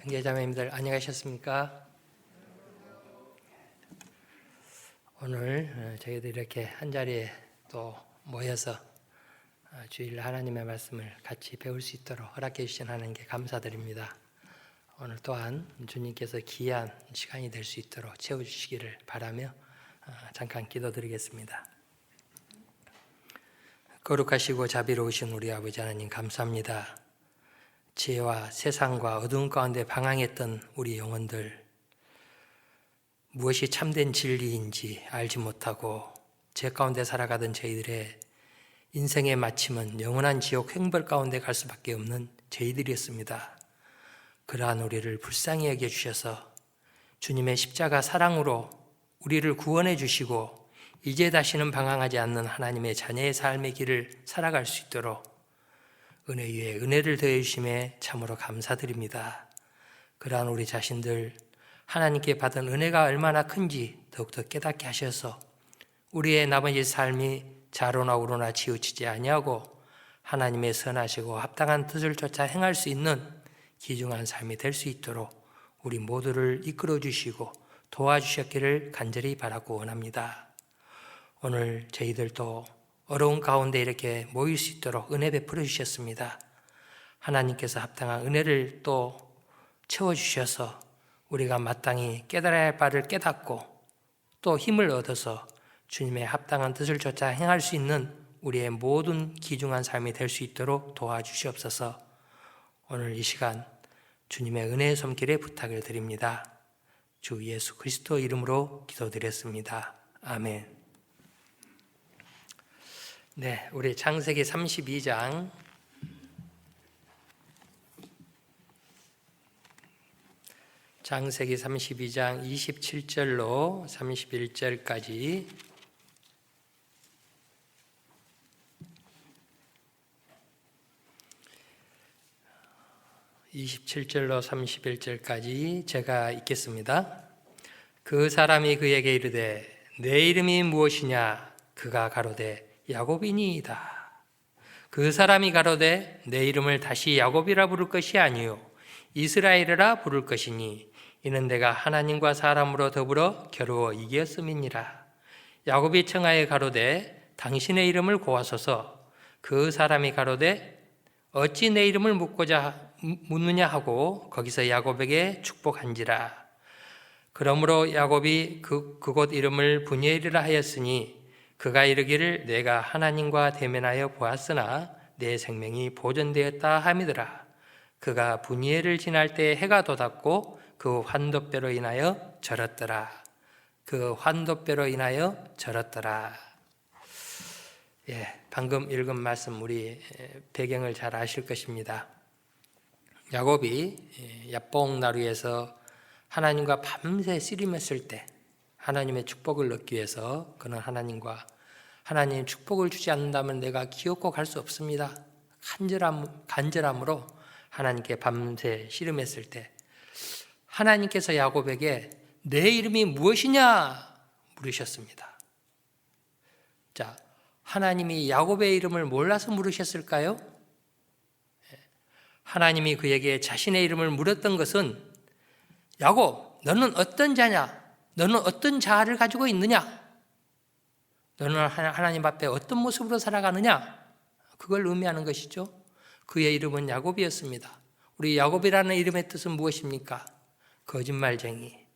형제자매님들 안녕하셨습니까? 오늘 저희들 이렇게 한자리에 또 모여서 주일 하나님의 말씀을 같이 배울 수 있도록 허락해 주신 하나님께 감사드립니다. 오늘 또한 주님께서 귀한 시간이 될 수 있도록 채워주시기를 바라며 잠깐 기도드리겠습니다. 거룩하시고 자비로우신 우리 아버지 하나님 감사합니다. 지혜와 세상과 어두운 가운데 방황했던 우리 영혼들, 무엇이 참된 진리인지 알지 못하고 죄 가운데 살아가던 저희들의 인생의 마침은 영원한 지옥 횡벌 가운데 갈 수밖에 없는 저희들이었습니다. 그러한 우리를 불쌍히 여겨주셔서 주님의 십자가 사랑으로 우리를 구원해 주시고 이제 다시는 방황하지 않는 하나님의 자녀의 삶의 길을 살아갈 수 있도록 은혜 위에 은혜를 더해주심에 참으로 감사드립니다. 그러한 우리 자신들 하나님께 받은 은혜가 얼마나 큰지 더욱더 깨닫게 하셔서 우리의 나머지 삶이 좌로나 우로나 치우치지 아니하고 하나님의 선하시고 합당한 뜻을 쫓아 행할 수 있는 귀중한 삶이 될 수 있도록 우리 모두를 이끌어 주시고 도와주셨기를 간절히 바라고 원합니다. 오늘 저희들도 어려운 가운데 이렇게 모일 수 있도록 은혜 베풀어 주셨습니다. 하나님께서 합당한 은혜를 또 채워주셔서 우리가 마땅히 깨달아야 할 바를 깨닫고 또 힘을 얻어서 주님의 합당한 뜻을 쫓아 행할 수 있는 우리의 모든 귀중한 삶이 될 수 있도록 도와주시옵소서. 오늘 이 시간 주님의 은혜의 손길에 부탁을 드립니다. 주 예수 그리스도 이름으로 기도드렸습니다. 아멘. 네, 우리 창세기 32장 창세기 32장 27절로 31절까지 제가 읽겠습니다. 그 사람이 그에게 이르되 내 이름이 무엇이냐? 그가 가로되 야곱이니이다. 그 사람이 가로되 내 이름을 다시 야곱이라 부를 것이 아니요 이스라엘이라 부를 것이니 이는 내가 하나님과 사람으로 더불어 겨루어 이겼음이니라. 야곱이 청하여 가로되 당신의 이름을 고하소서. 그 사람이 가로되 어찌 내 이름을 묻느냐 하고 거기서 야곱에게 축복한지라. 그러므로 야곱이 그곳 이름을 브니엘이라 하였으니 그가 이르기를 내가 하나님과 대면하여 보았으나 내 생명이 보존되었다 함이더라. 그가 브니엘을 지날 때 해가 돋았고 그 환도뼈로 인하여 절었더라. 방금 읽은 말씀 우리 배경을 잘 아실 것입니다. 야곱이 야뽕나루에서 하나님과 밤새 씨름했을 때 하나님의 축복을 얻기 위해서 그는 하나님 축복을 주지 않는다면 내가 기어코 갈 수 없습니다. 간절함으로 하나님께 밤새 씨름했을 때 하나님께서 야곱에게 내 이름이 무엇이냐 물으셨습니다. 자, 하나님이 야곱의 이름을 몰라서 물으셨을까요? 하나님이 그에게 자신의 이름을 물었던 것은 야곱, 너는 어떤 자냐? 너는 어떤 자아를 가지고 있느냐? 너는 하나님 앞에 어떤 모습으로 살아가느냐? 그걸 의미하는 것이죠. 그의 이름은 야곱이었습니다. 우리 야곱이라는 이름의 뜻은 무엇입니까? 거짓말쟁이,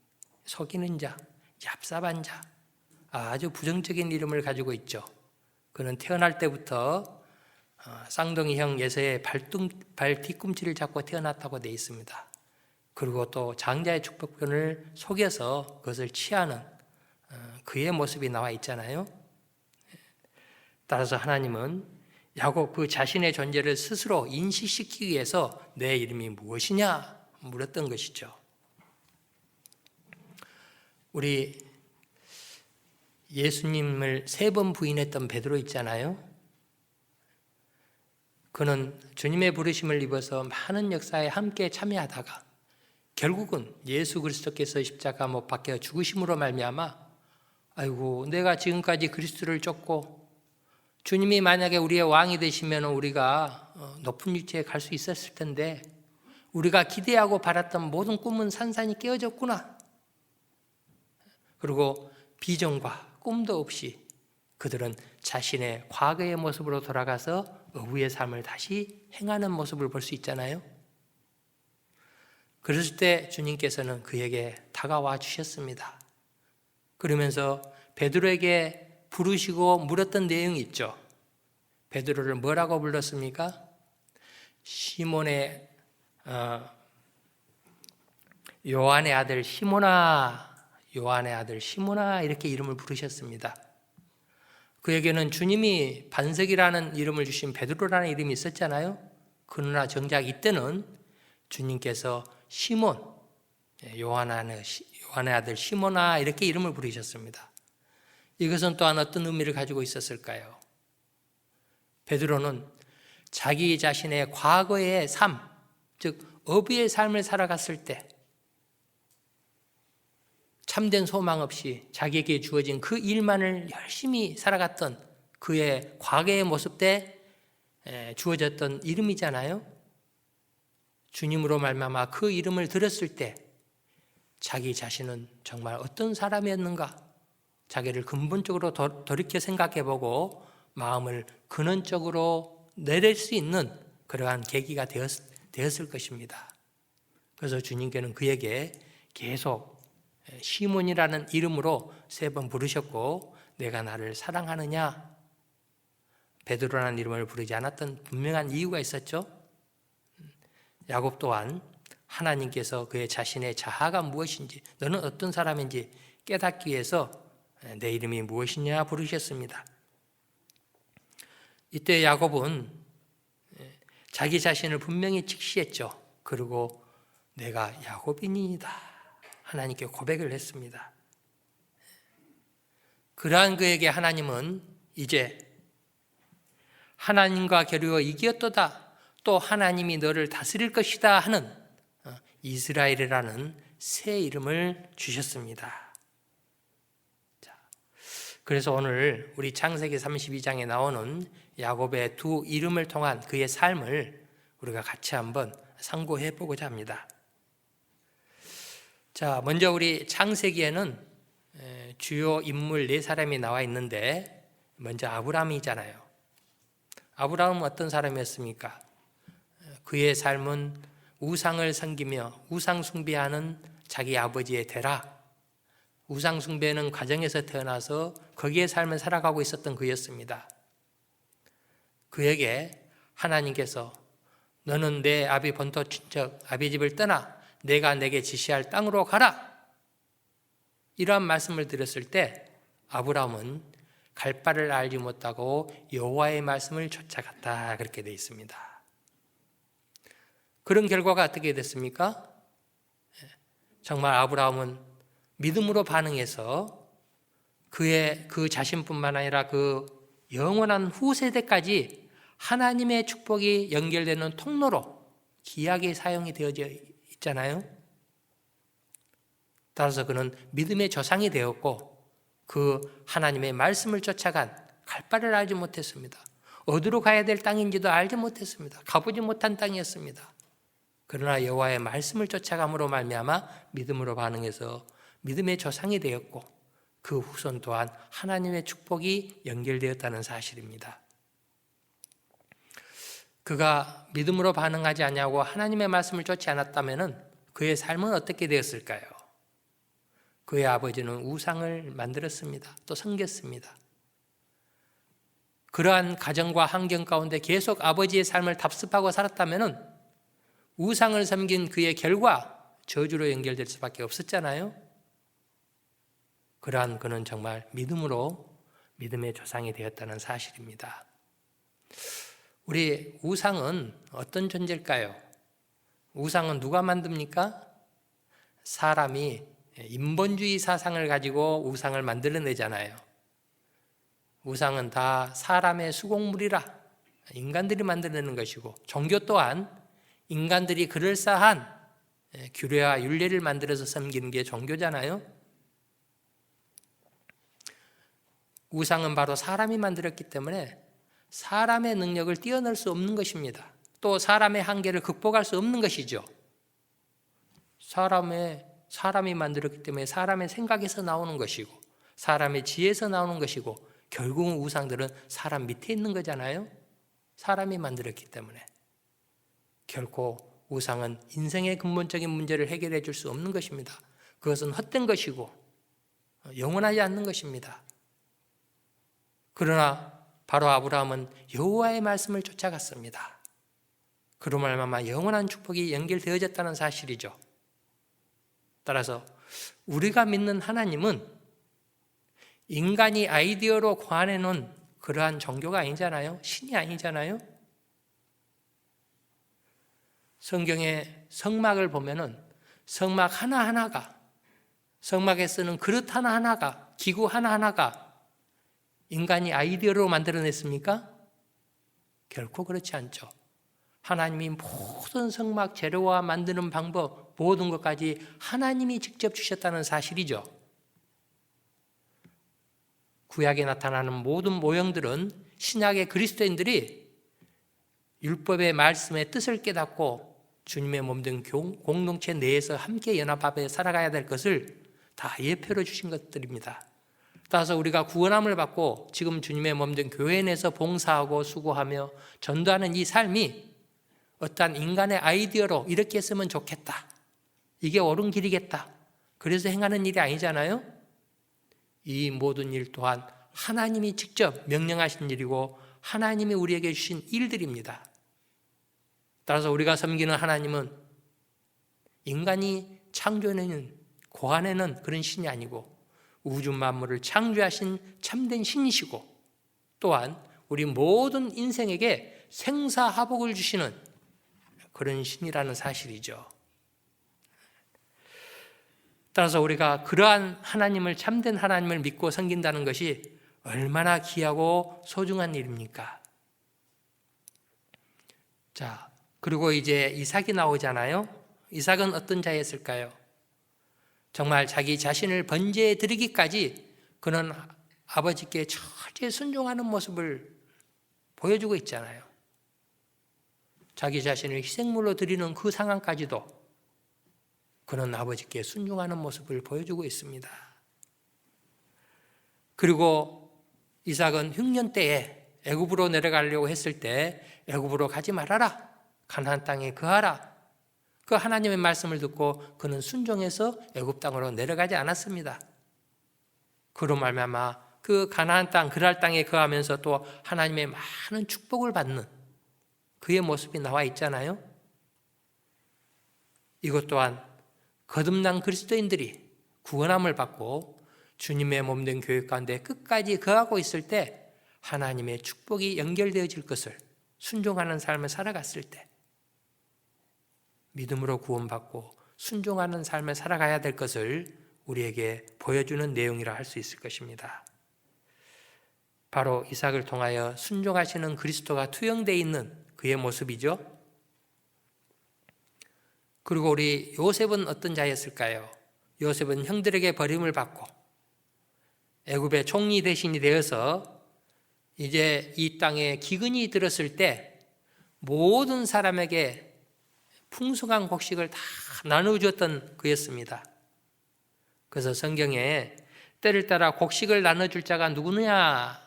속이는 자, 얍삽한 자, 아주 부정적인 이름을 가지고 있죠. 그는 태어날 때부터 쌍둥이형 예서의 발 뒤꿈치를 잡고 태어났다고 되어 있습니다. 그리고 또 장자의 축복권을 속여서 그것을 취하는 그의 모습이 나와 있잖아요. 따라서 하나님은 야곱 그 자신의 존재를 스스로 인식시키기 위해서 내 이름이 무엇이냐 물었던 것이죠. 우리 예수님을 3번 부인했던 베드로 있잖아요. 그는 주님의 부르심을 입어서 많은 역사에 함께 참여하다가 결국은 예수 그리스도께서 십자가 못 박혀 죽으심으로 말미암아 아이고 내가 지금까지 그리스도를 쫓고 주님이 만약에 우리의 왕이 되시면 우리가 높은 위치에 갈 수 있었을 텐데 우리가 기대하고 바랐던 모든 꿈은 산산이 깨어졌구나. 그리고 비전과 꿈도 없이 그들은 자신의 과거의 모습으로 돌아가서 어부의 삶을 다시 행하는 모습을 볼 수 있잖아요. 그랬을 때 주님께서는 그에게 다가와 주셨습니다. 그러면서 베드로에게 부르시고 물었던 내용이 있죠. 베드로를 뭐라고 불렀습니까? 시몬의 요한의 아들 시몬아, 요한의 아들 시몬아 이렇게 이름을 부르셨습니다. 그에게는 주님이 반석이라는 이름을 주신 베드로라는 이름이 있었잖아요. 그러나 정작 이때는 주님께서 시몬, 요한의 아들 시몬아 이렇게 이름을 부르셨습니다. 이것은 또한 어떤 의미를 가지고 있었을까요? 베드로는 자기 자신의 과거의 삶, 즉 어부의 삶을 살아갔을 때 참된 소망 없이 자기에게 주어진 그 일만을 열심히 살아갔던 그의 과거의 모습 때 주어졌던 이름이잖아요. 주님으로 말미암아 그 이름을 들었을 때 자기 자신은 정말 어떤 사람이었는가 자기를 근본적으로 돌이켜 생각해보고 마음을 근원적으로 내릴 수 있는 그러한 계기가 되었을 것입니다. 그래서 주님께는 그에게 계속 시몬이라는 이름으로 3번 부르셨고 내가 나를 사랑하느냐? 베드로라는 이름을 부르지 않았던 분명한 이유가 있었죠. 야곱 또한 하나님께서 그의 자신의 자아가 무엇인지 너는 어떤 사람인지 깨닫기 위해서 내 이름이 무엇이냐 부르셨습니다. 이때 야곱은 자기 자신을 분명히 직시했죠. 그리고 내가 야곱인이다 하나님께 고백을 했습니다. 그러한 그에게 하나님은 이제 하나님과 겨루어 이겼도다 또 하나님이 너를 다스릴 것이다 하는 이스라엘이라는 새 이름을 주셨습니다. 그래서 오늘 우리 창세기 32장에 나오는 야곱의 2 이름을 통한 그의 삶을 우리가 같이 한번 상고해 보고자 합니다. 자, 먼저 우리 창세기에는 주요 인물 4사람이 나와 있는데 먼저 아브라함이잖아요. 아브라함은 어떤 사람이었습니까? 그의 삶은 우상을 섬기며 우상 숭배하는 자기 아버지의 대라, 우상 숭배는 가정에서 태어나서 거기에 삶을 살아가고 있었던 그였습니다. 그에게 하나님께서 너는 내 아비 본토 친척 아비 집을 떠나 내가 내게 지시할 땅으로 가라 이러한 말씀을 드렸을 때 아브라함은 갈 바를 알지 못하고 여호와의 말씀을 쫓아갔다 그렇게 되어 있습니다. 그런 결과가 어떻게 됐습니까? 정말 아브라함은 믿음으로 반응해서 그 자신뿐만 아니라 그 영원한 후세대까지 하나님의 축복이 연결되는 통로로 귀하게 사용이 되어져 있잖아요. 따라서 그는 믿음의 조상이 되었고 그 하나님의 말씀을 쫓아간 갈 바를 알지 못했습니다. 어디로 가야 될 땅인지도 알지 못했습니다. 가보지 못한 땅이었습니다. 그러나 여호와의 말씀을 쫓아감으로 말미암아 믿음으로 반응해서 믿음의 조상이 되었고 그 후손 또한 하나님의 축복이 연결되었다는 사실입니다. 그가 믿음으로 반응하지 않냐고 하나님의 말씀을 쫓지 않았다면 그의 삶은 어떻게 되었을까요? 그의 아버지는 우상을 만들었습니다. 또 섬겼습니다. 그러한 가정과 환경 가운데 계속 아버지의 삶을 답습하고 살았다면 우상을 섬긴 그의 결과 저주로 연결될 수밖에 없었잖아요. 그러한 그는 정말 믿음으로 믿음의 조상이 되었다는 사실입니다. 우리 우상은 어떤 존재일까요? 우상은 누가 만듭니까? 사람이 인본주의 사상을 가지고 우상을 만들어내잖아요. 우상은 다 사람의 수공물이라 인간들이 만들어내는 것이고 종교 또한 인간들이 그럴싸한 규례와 율례를 만들어서 섬기는 게 종교잖아요. 우상은 바로 사람이 만들었기 때문에 사람의 능력을 뛰어넘을 수 없는 것입니다. 또 사람의 한계를 극복할 수 없는 것이죠. 사람이 만들었기 때문에 사람의 생각에서 나오는 것이고 사람의 지혜에서 나오는 것이고 결국은 우상들은 사람 밑에 있는 거잖아요. 사람이 만들었기 때문에. 결코 우상은 인생의 근본적인 문제를 해결해 줄 수 없는 것입니다. 그것은 헛된 것이고 영원하지 않는 것입니다. 그러나 바로 아브라함은 여호와의 말씀을 쫓아갔습니다. 그로 말미암아 영원한 축복이 연결되어졌다는 사실이죠. 따라서 우리가 믿는 하나님은 인간이 아이디어로 고안해놓은 그러한 종교가 아니잖아요. 신이 아니잖아요. 성경의 성막을 보면은 성막 하나하나가, 성막에 쓰는 그릇 하나하나가, 기구 하나하나가 인간이 아이디어로 만들어냈습니까? 결코 그렇지 않죠. 하나님이 모든 성막 재료와 만드는 방법, 모든 것까지 하나님이 직접 주셨다는 사실이죠. 구약에 나타나는 모든 모형들은 신약의 그리스도인들이 율법의 말씀의 뜻을 깨닫고 주님의 몸된 공동체 내에서 함께 연합하여 살아가야 될 것을 다 예표로 주신 것들입니다. 따라서 우리가 구원함을 받고 지금 주님의 몸된 교회 내에서 봉사하고 수고하며 전도하는 이 삶이 어떠한 인간의 아이디어로 이렇게 했으면 좋겠다, 이게 옳은 길이겠다, 그래서 행하는 일이 아니잖아요. 이 모든 일 또한 하나님이 직접 명령하신 일이고 하나님이 우리에게 주신 일들입니다. 따라서 우리가 섬기는 하나님은 인간이 창조해내는, 고안해낸 그런 신이 아니고 우주 만물을 창조하신 참된 신이시고 또한 우리 모든 인생에게 생사화복을 주시는 그런 신이라는 사실이죠. 따라서 우리가 그러한 하나님을, 참된 하나님을 믿고 섬긴다는 것이 얼마나 귀하고 소중한 일입니까? 자, 그리고 이제 이삭이 나오잖아요. 이삭은 어떤 자였을까요? 정말 자기 자신을 번제해 드리기까지 그는 아버지께 철저히 순종하는 모습을 보여주고 있잖아요. 자기 자신을 희생물로 드리는 그 상황까지도 그는 아버지께 순종하는 모습을 보여주고 있습니다. 그리고 이삭은 흉년 때에 애굽으로 내려가려고 했을 때 애굽으로 가지 말아라, 가나안 땅에 거하라, 그 하나님의 말씀을 듣고 그는 순종해서 애굽 땅으로 내려가지 않았습니다. 그로 말미암아 그 가나안 땅, 그랄 땅에 거하면서 또 하나님의 많은 축복을 받는 그의 모습이 나와 있잖아요. 이것 또한 거듭난 그리스도인들이 구원함을 받고 주님의 몸된 교회 가운데 끝까지 거하고 있을 때 하나님의 축복이 연결되어질 것을, 순종하는 삶을 살아갔을 때 믿음으로 구원받고 순종하는 삶을 살아가야 될 것을 우리에게 보여주는 내용이라 할 수 있을 것입니다. 바로 이삭을 통하여 순종하시는 그리스도가 투영되어 있는 그의 모습이죠. 그리고 우리 요셉은 어떤 자였을까요? 요셉은 형들에게 버림을 받고 애굽의 총리 대신이 되어서 이제 이 땅에 기근이 들었을 때 모든 사람에게 풍성한 곡식을 다 나눠주었던 그였습니다. 그래서 성경에 때를 따라 곡식을 나눠줄 자가 누구느냐,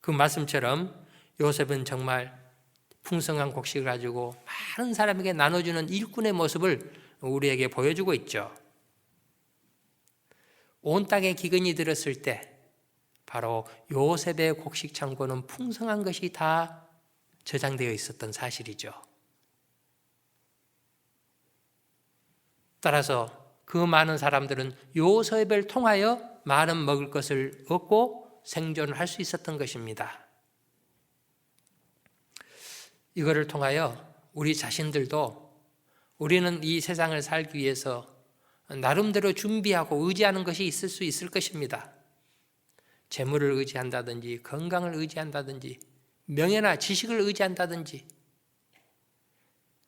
그 말씀처럼 요셉은 정말 풍성한 곡식을 가지고 많은 사람에게 나눠주는 일꾼의 모습을 우리에게 보여주고 있죠. 온 땅에 기근이 들었을 때 바로 요셉의 곡식 창고는 풍성한 것이 다 저장되어 있었던 사실이죠. 따라서 그 많은 사람들은 요셉을 통하여 많은 먹을 것을 얻고 생존을 할 수 있었던 것입니다. 이거를 통하여 우리 자신들도 우리는 이 세상을 살기 위해서 나름대로 준비하고 의지하는 것이 있을 수 있을 것입니다. 재물을 의지한다든지 건강을 의지한다든지 명예나 지식을 의지한다든지.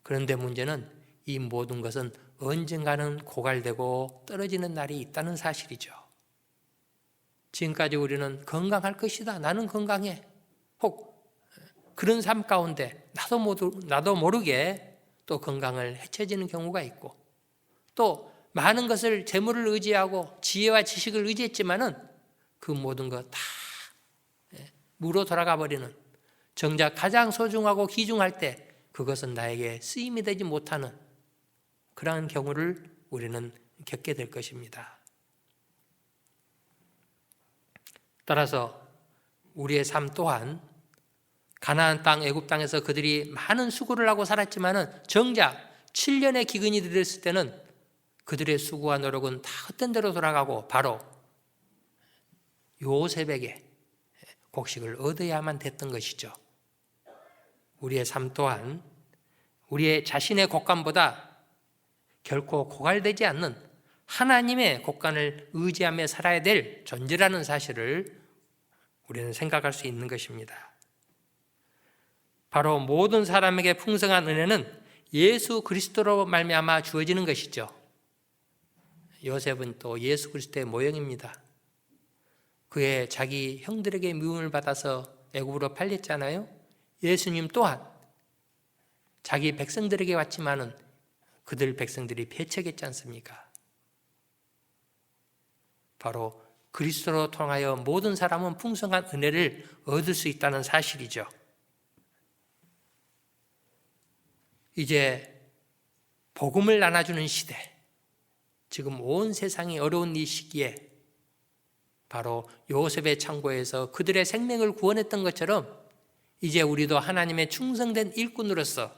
그런데 문제는 이 모든 것은 언젠가는 고갈되고 떨어지는 날이 있다는 사실이죠. 지금까지 우리는 건강할 것이다, 나는 건강해, 혹 그런 삶 가운데 나도 모르게 또 건강을 해쳐지는 경우가 있고, 또 많은 것을 재물을 의지하고 지혜와 지식을 의지했지만은 그 모든 것 다 무로 돌아가 버리는, 정작 가장 소중하고 귀중할 때 그것은 나에게 쓰임이 되지 못하는 그러한 경우를 우리는 겪게 될 것입니다. 따라서 우리의 삶 또한 가나안 땅, 애굽 땅에서 그들이 많은 수고를 하고 살았지만은 정작 7년의 기근이 들었을 때는 그들의 수고와 노력은 다 헛된 대로 돌아가고 바로 요셉에게 곡식을 얻어야만 됐던 것이죠. 우리의 삶 또한 우리의 자신의 곡간보다 결코 고갈되지 않는 하나님의 곡간을 의지하며 살아야 될 존재라는 사실을 우리는 생각할 수 있는 것입니다. 바로 모든 사람에게 풍성한 은혜는 예수 그리스도로 말미암아 주어지는 것이죠. 요셉은 또 예수 그리스도의 모형입니다. 그의 자기 형들에게 미움을 받아서 애굽으로 팔렸잖아요. 예수님 또한 자기 백성들에게 왔지만은 그들 백성들이 배척했지 않습니까? 바로 그리스도로 통하여 모든 사람은 풍성한 은혜를 얻을 수 있다는 사실이죠. 이제 복음을 나눠주는 시대, 지금 온 세상이 어려운 이 시기에 바로 요셉의 창고에서 그들의 생명을 구원했던 것처럼 이제 우리도 하나님의 충성된 일꾼으로서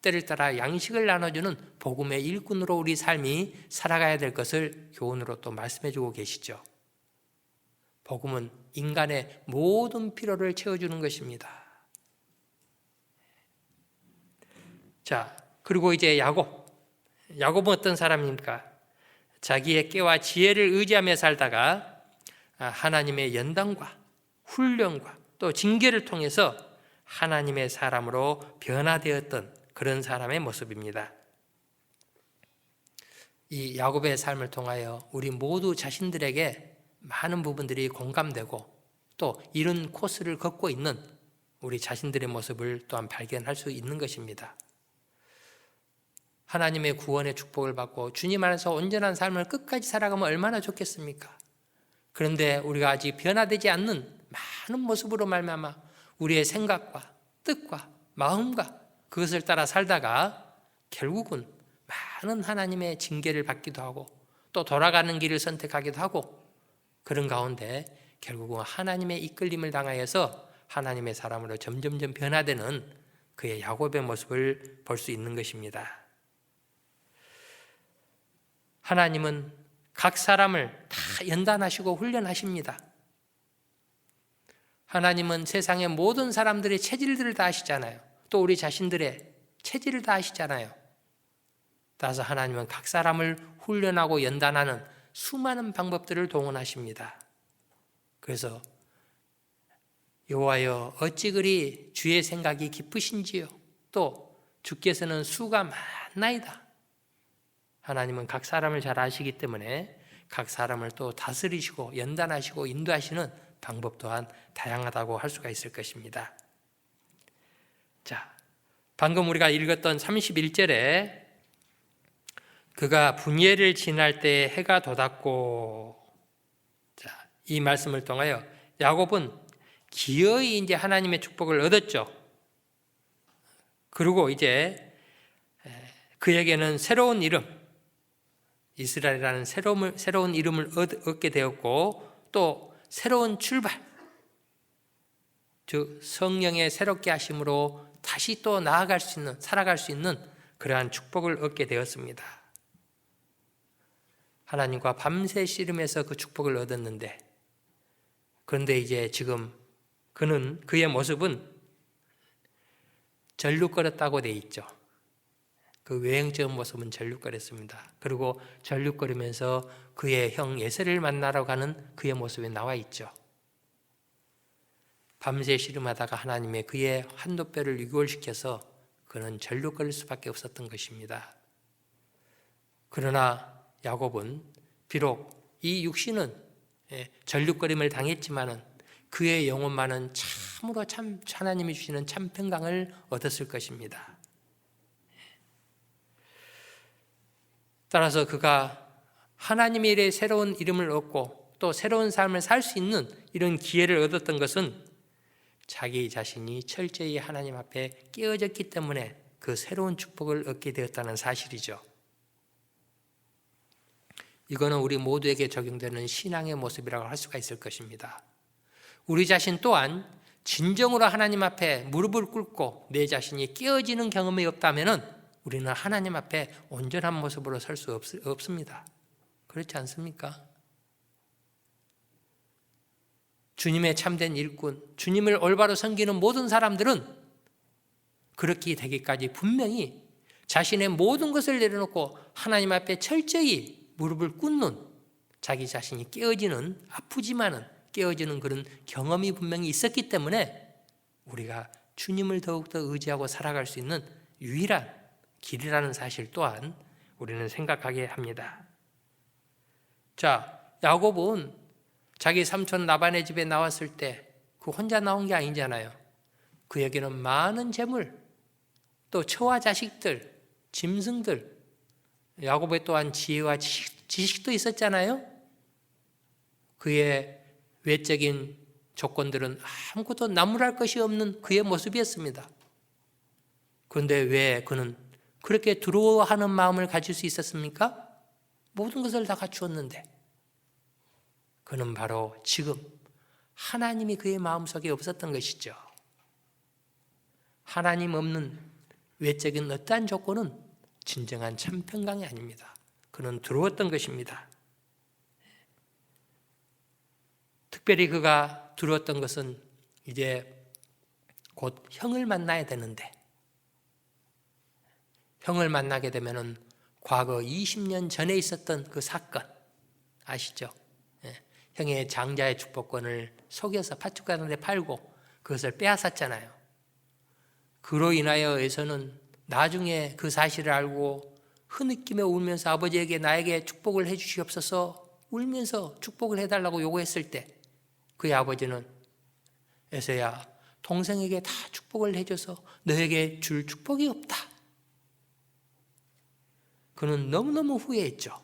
때를 따라 양식을 나눠주는 복음의 일꾼으로 우리 삶이 살아가야 될 것을 교훈으로 또 말씀해 주고 계시죠. 복음은 인간의 모든 필요를 채워주는 것입니다. 자, 그리고 이제 야곱은 어떤 사람입니까? 자기의 깨와 지혜를 의지하며 살다가 하나님의 연단과 훈련과 또 징계를 통해서 하나님의 사람으로 변화되었던 그런 사람의 모습입니다. 이 야곱의 삶을 통하여 우리 모두 자신들에게 많은 부분들이 공감되고 또 이런 코스를 걷고 있는 우리 자신들의 모습을 또한 발견할 수 있는 것입니다. 하나님의 구원의 축복을 받고 주님 안에서 온전한 삶을 끝까지 살아가면 얼마나 좋겠습니까? 그런데 우리가 아직 변화되지 않는 많은 모습으로 말미암아 우리의 생각과 뜻과 마음과 그것을 따라 살다가 결국은 많은 하나님의 징계를 받기도 하고 또 돌아가는 길을 선택하기도 하고 그런 가운데 결국은 하나님의 이끌림을 당하여서 하나님의 사람으로 점점점 변화되는 그의 야곱의 모습을 볼 수 있는 것입니다. 하나님은 각 사람을 다 연단하시고 훈련하십니다. 하나님은 세상의 모든 사람들의 체질들을 다 아시잖아요. 또 우리 자신들의 체질을 다 아시잖아요. 따라서 하나님은 각 사람을 훈련하고 연단하는 수많은 방법들을 동원하십니다. 그래서 여호와여 어찌 그리 주의 생각이 깊으신지요. 또 주께서는 수가 많나이다. 하나님은 각 사람을 잘 아시기 때문에 각 사람을 또 다스리시고 연단하시고 인도하시는 방법 또한 다양하다고 할 수가 있을 것입니다. 자, 방금 우리가 읽었던 31절에 그가 분예를 지날 때 해가 돋았고, 자, 이 말씀을 통하여 야곱은 기어이 이제 하나님의 축복을 얻었죠. 그리고 이제 그에게는 새로운 이름, 이스라엘이라는 새로운 이름을 얻게 되었고 또 새로운 출발, 즉 성령의 새롭게 하심으로 다시 또 나아갈 수 있는, 살아갈 수 있는 그러한 축복을 얻게 되었습니다. 하나님과 밤새 씨름해서 그 축복을 얻었는데, 그런데 이제 지금 그의 모습은 절룩거렸다고 돼 있죠. 그 외형적인 모습은 절룩거렸습니다. 그리고 절룩거리면서 그의 형 예세를 만나러 가는 그의 모습이 나와 있죠. 밤새 씨름하다가 하나님의 그의 한도뼈를 유골시켜서 그는 절룩거릴 수밖에 없었던 것입니다. 그러나 야곱은 비록 이 육신은 절룩거림을 당했지만은 그의 영혼만은 참으로 하나님이 주시는 참 평강을 얻었을 것입니다. 따라서 그가 하나님의 일에 새로운 이름을 얻고 또 새로운 삶을 살 수 있는 이런 기회를 얻었던 것은 자기 자신이 철저히 하나님 앞에 깨어졌기 때문에 그 새로운 축복을 얻게 되었다는 사실이죠. 이거는 우리 모두에게 적용되는 신앙의 모습이라고 할 수가 있을 것입니다. 우리 자신 또한 진정으로 하나님 앞에 무릎을 꿇고 내 자신이 깨어지는 경험이 없다면 우리는 하나님 앞에 온전한 모습으로 설 수 없습니다. 그렇지 않습니까? 주님의 참된 일꾼, 주님을 올바로 섬기는 모든 사람들은 그렇게 되기까지 분명히 자신의 모든 것을 내려놓고 하나님 앞에 철저히 무릎을 꿇는, 자기 자신이 깨어지는, 아프지만은 깨어지는 그런 경험이 분명히 있었기 때문에 우리가 주님을 더욱더 의지하고 살아갈 수 있는 유일한 길이라는 사실 또한 우리는 생각하게 합니다. 자, 야곱은 자기 삼촌 라반의 집에 나왔을 때 그 혼자 나온 게 아니잖아요. 그에게는 많은 재물, 또 처와 자식들, 짐승들, 야곱의 또한 지혜와 지식도 있었잖아요. 그의 외적인 조건들은 아무것도 나무랄 것이 없는 그의 모습이었습니다. 그런데 왜 그는 그렇게 두려워하는 마음을 가질 수 있었습니까? 모든 것을 다 갖추었는데. 그는 바로 지금 하나님이 그의 마음속에 없었던 것이죠. 하나님 없는 외적인 어떠한 조건은 진정한 참 평강이 아닙니다. 그는 두려웠던 것입니다. 특별히 그가 두려웠던 것은 이제 곧 형을 만나야 되는데, 형을 만나게 되면은 과거 20년 전에 있었던 그 사건 아시죠? 형의 장자의 축복권을 속여서 파축가는데 팔고 그것을 빼앗았잖아요. 그로 인하여에서는 나중에 그 사실을 알고 흐느끼며 울면서 아버지에게 나에게 축복을 해 주시옵소서 울면서 축복을 해달라고 요구했을 때 그의 아버지는 에서야 동생에게 다 축복을 해줘서 너에게 줄 축복이 없다. 그는 너무너무 후회했죠.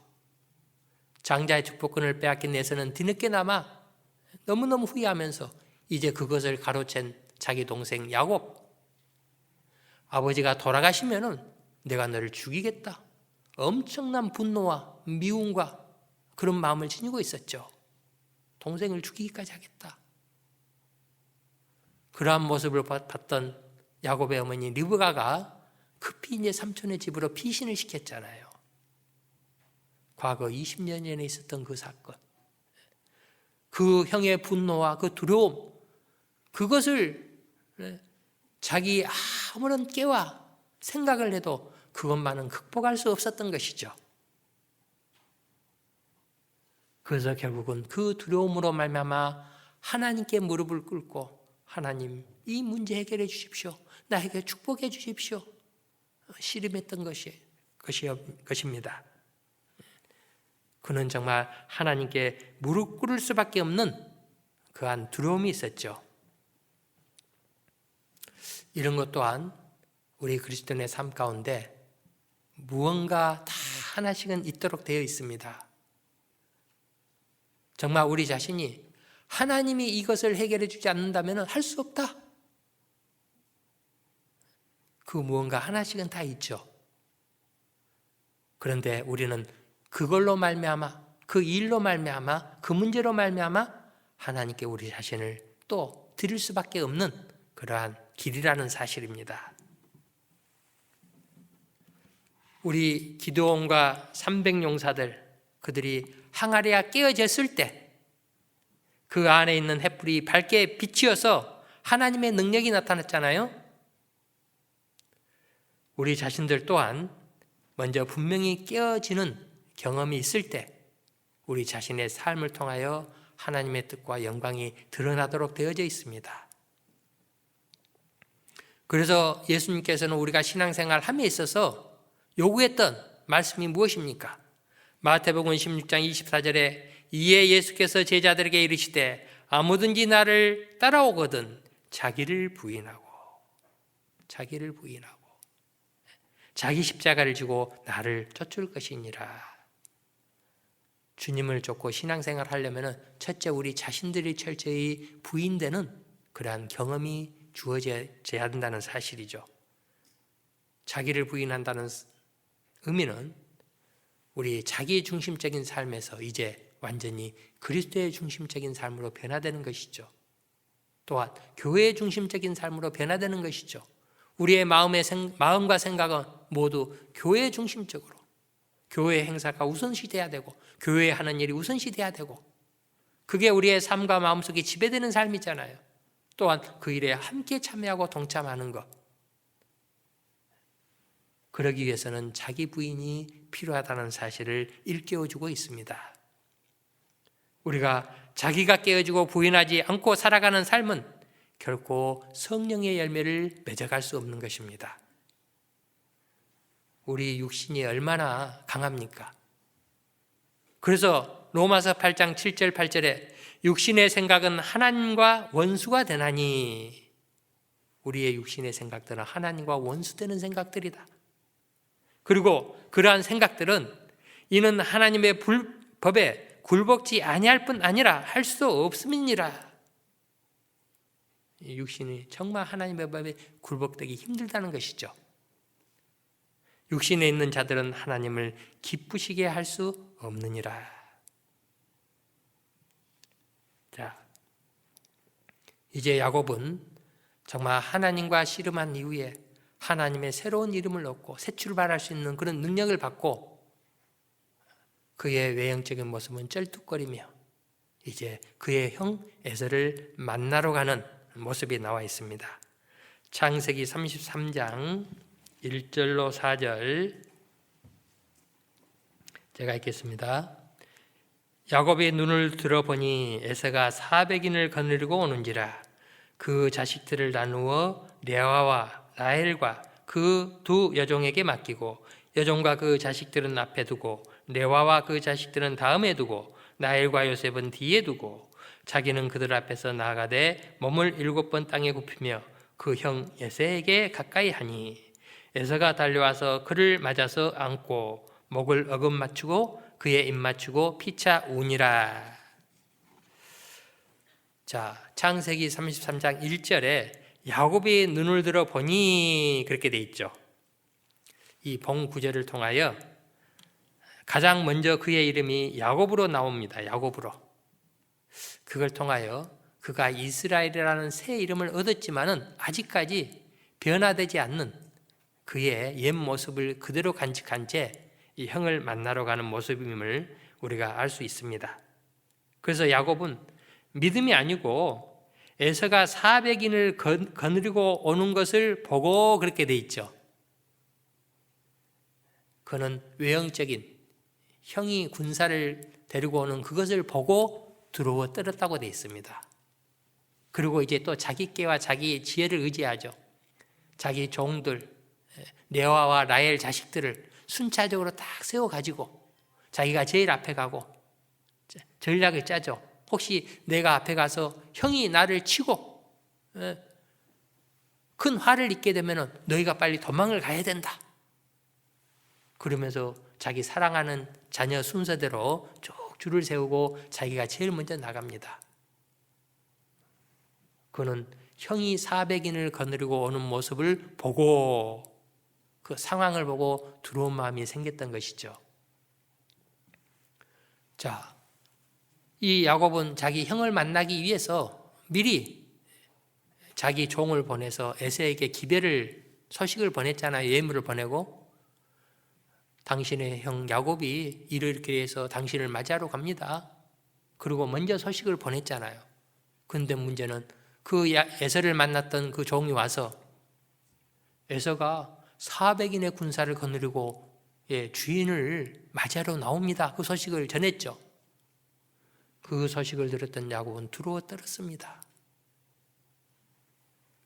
장자의 축복권을 빼앗긴 에서는 뒤늦게나마 너무너무 후회하면서 이제 그것을 가로챈 자기 동생 야곱, 아버지가 돌아가시면은 내가 너를 죽이겠다. 엄청난 분노와 미움과 그런 마음을 지니고 있었죠. 동생을 죽이기까지 하겠다. 그러한 모습을 봤던 야곱의 어머니 리브가가 급히 이제 삼촌의 집으로 피신을 시켰잖아요. 과거 20년 전에 있었던 그 사건, 그 형의 분노와 그 두려움, 그것을 자기 아무런 깨와 생각을 해도 그것만은 극복할 수 없었던 것이죠. 그래서 결국은 그 두려움으로 말미암아 하나님께 무릎을 꿇고 하나님 이 문제 해결해 주십시오. 나에게 축복해 주십시오. 씨름했던 것입니다. 그는 정말 하나님께 무릎 꿇을 수밖에 없는 그한 두려움이 있었죠. 이런 것 또한 우리 그리스도인의 삶 가운데 무언가 다 하나씩은 있도록 되어 있습니다. 정말 우리 자신이 하나님이 이것을 해결해 주지 않는다면 할 수 없다. 그 무언가 하나씩은 다 있죠. 그런데 우리는 그걸로 말미암아, 그 일로 말미암아, 그 문제로 말미암아 하나님께 우리 자신을 또 드릴 수밖에 없는 그러한 길이라는 사실입니다. 우리 기드온과 300용사들, 그들이 항아리가 깨어졌을 때 그 안에 있는 횃불이 밝게 비치어서 하나님의 능력이 나타났잖아요. 우리 자신들 또한 먼저 분명히 깨어지는 경험이 있을 때 우리 자신의 삶을 통하여 하나님의 뜻과 영광이 드러나도록 되어져 있습니다. 그래서 예수님께서는 우리가 신앙생활 함에 있어서 요구했던 말씀이 무엇입니까? 마태복음 16장 24절에 이에 예수께서 제자들에게 이르시되 아무든지 나를 따라오거든 자기를 부인하고 자기 십자가를 지고 나를 쫓을 것이니라. 주님을 쫓고 신앙생활 하려면 첫째 우리 자신들이 철저히 부인되는 그러한 경험이 주어져야 한다는 사실이죠. 자기를 부인한다는 의미는 우리 자기 중심적인 삶에서 이제 완전히 그리스도의 중심적인 삶으로 변화되는 것이죠. 또한 교회의 중심적인 삶으로 변화되는 것이죠. 우리의 마음과 생각은 모두 교회 중심적으로, 교회의 행사가 우선시돼야 되고 교회에 하는 일이 우선시돼야 되고, 그게 우리의 삶과 마음속에 지배되는 삶이잖아요. 또한 그 일에 함께 참여하고 동참하는 것, 그러기 위해서는 자기 부인이 필요하다는 사실을 일깨워주고 있습니다. 우리가 자기가 깨어지고 부인하지 않고 살아가는 삶은 결코 성령의 열매를 맺어갈 수 없는 것입니다. 우리 육신이 얼마나 강합니까? 그래서 로마서 8장 7절 8절에 육신의 생각은 하나님과 원수가 되나니, 우리의 육신의 생각들은 하나님과 원수되는 생각들이다. 그리고 그러한 생각들은 이는 하나님의 법에 굴복지 아니할 뿐 아니라 할 수도 없음이니라. 육신이 정말 하나님의 법에 굴복되기 힘들다는 것이죠. 육신에 있는 자들은 하나님을 기쁘시게 할 수 없느니라. 자, 이제 야곱은 정말 하나님과 씨름한 이후에 하나님의 새로운 이름을 얻고 새 출발할 수 있는 그런 능력을 받고, 그의 외형적인 모습은 쩔뚝거리며 이제 그의 형 에서를 만나러 가는 모습이 나와 있습니다. 창세기 33장 1절로 4절 제가 읽겠습니다. 야곱이 눈을 들어보니 에서가 400인을 거느리고 오는지라. 그 자식들을 나누어 레아와 라헬과 그 두 여종에게 맡기고 여종과 그 자식들은 앞에 두고 레아와 그 자식들은 다음에 두고 라헬과 요셉은 뒤에 두고 자기는 그들 앞에서 나아가되 몸을 7번 땅에 굽히며 그 형 에서에게 가까이 하니 에서가 달려와서 그를 맞아서 안고 목을 어금 맞추고 그의 입 맞추고 피차 우니라. 자, 창세기 33장 1절에 야곱이 눈을 들어 보니 그렇게 돼 있죠. 이 본 구절을 통하여 가장 먼저 그의 이름이 야곱으로 나옵니다. 야곱으로. 그걸 통하여 그가 이스라엘이라는 새 이름을 얻었지만은 아직까지 변화되지 않는 그의 옛 모습을 그대로 간직한 채 이 형을 만나러 가는 모습임을 우리가 알 수 있습니다. 그래서 야곱은 믿음이 아니고 에서가 400인을 거느리고 오는 것을 보고 그렇게 돼 있죠. 그는 외형적인 형이 군사를 데리고 오는 그것을 보고 두려워 떨었다고 돼 있습니다. 그리고 이제 또 자기 깨와 자기 지혜를 의지하죠. 자기 종들 레아와 라헬 자식들을 순차적으로 딱 세워가지고 자기가 제일 앞에 가고 전략을 짜죠. 혹시 내가 앞에 가서 형이 나를 치고 큰 화를 입게 되면 너희가 빨리 도망을 가야 된다. 그러면서 자기 사랑하는 자녀 순서대로 쭉 줄을 세우고 자기가 제일 먼저 나갑니다. 그는 형이 400인을 거느리고 오는 모습을 보고 그 상황을 보고 두려운 마음이 생겼던 것이죠. 자, 이 야곱은 자기 형을 만나기 위해서 미리 자기 종을 보내서 에서에게 기별을 소식을 보냈잖아요. 예물을 보내고 당신의 형 야곱이 이렇게 해서 당신을 맞이하러 갑니다. 그리고 먼저 소식을 보냈잖아요. 그런데 문제는 그 에서를 만났던 그 종이 와서 에서가 400인의 군사를 거느리고 주인을 맞이하러 나옵니다. 그 소식을 전했죠. 그 소식을 들었던 야곱은 두려워 떨었습니다.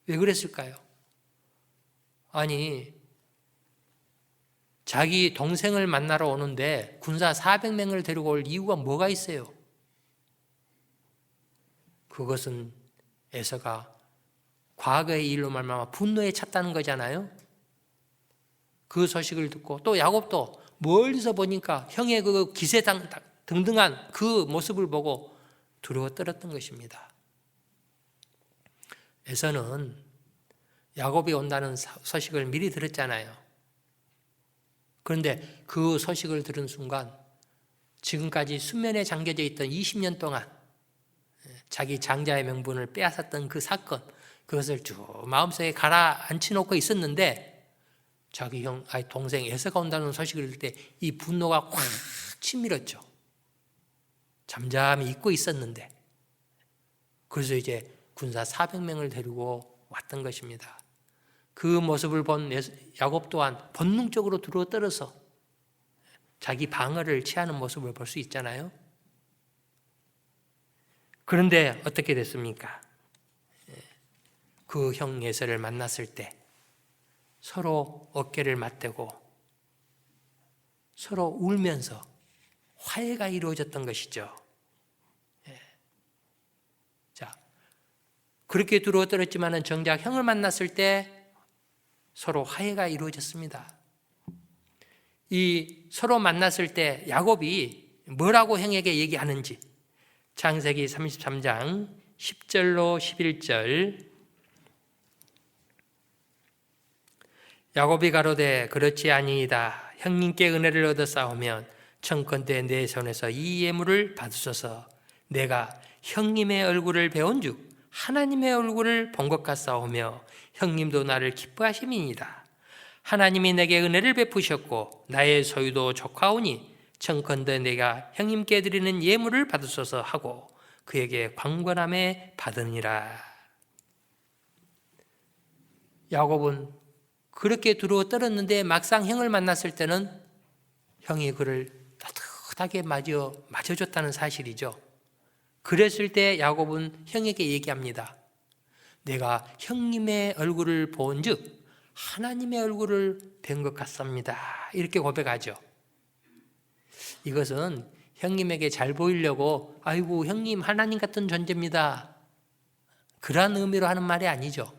왜 그랬을까요? 아니, 자기 동생을 만나러 오는데 군사 400명을 데리고 올 이유가 뭐가 있어요? 그것은 에서가 과거의 일로 말미암아 분노에 찼다는 거잖아요. 그 소식을 듣고 또 야곱도 멀리서 보니까 형의 그 기세 등등한 그 모습을 보고 두려워 떨었던 것입니다. 에서는 야곱이 온다는 소식을 미리 들었잖아요. 그런데 그 소식을 들은 순간 지금까지 수면에 잠겨져 있던 20년 동안 자기 장자의 명분을 빼앗았던 그 사건, 그것을 쭉 마음속에 가라앉혀 놓고 있었는데 자기 동생 에서가 온다는 소식을 들을 때 이 분노가 확 치밀었죠. 잠잠히 잊고 있었는데 그래서 이제 군사 400명을 데리고 왔던 것입니다. 그 모습을 본 야곱 또한 본능적으로 두려워떨어서 자기 방어를 취하는 모습을 볼 수 있잖아요. 그런데 어떻게 됐습니까? 그 형 에서를 만났을 때 서로 어깨를 맞대고 서로 울면서 화해가 이루어졌던 것이죠. 자, 그렇게 두려워떨었지만 정작 형을 만났을 때 서로 화해가 이루어졌습니다. 이 서로 만났을 때 야곱이 뭐라고 형에게 얘기하는지 창세기 33장 10절로 11절 야곱이 가로되 그렇지 아니이다. 형님께 은혜를 얻어 싸우면 청컨대 내 손에서 이 예물을 받으소서. 내가 형님의 얼굴을 배운즉 하나님의 얼굴을 본 것 같사오며 형님도 나를 기뻐하심이니이다. 하나님이 내게 은혜를 베푸셨고 나의 소유도 족하오니 청컨대 내가 형님께 드리는 예물을 받으소서 하고 그에게 광건함에 받으니라. 야곱은 그렇게 두려워 떨었는데 막상 형을 만났을 때는 형이 그를 따뜻하게 맞아줬다는 사실이죠. 그랬을 때 야곱은 형에게 얘기합니다. 내가 형님의 얼굴을 본즉 하나님의 얼굴을 뵌 것 같습니다. 이렇게 고백하죠. 이것은 형님에게 잘 보이려고 아이고 형님 하나님 같은 존재입니다. 그런 의미로 하는 말이 아니죠.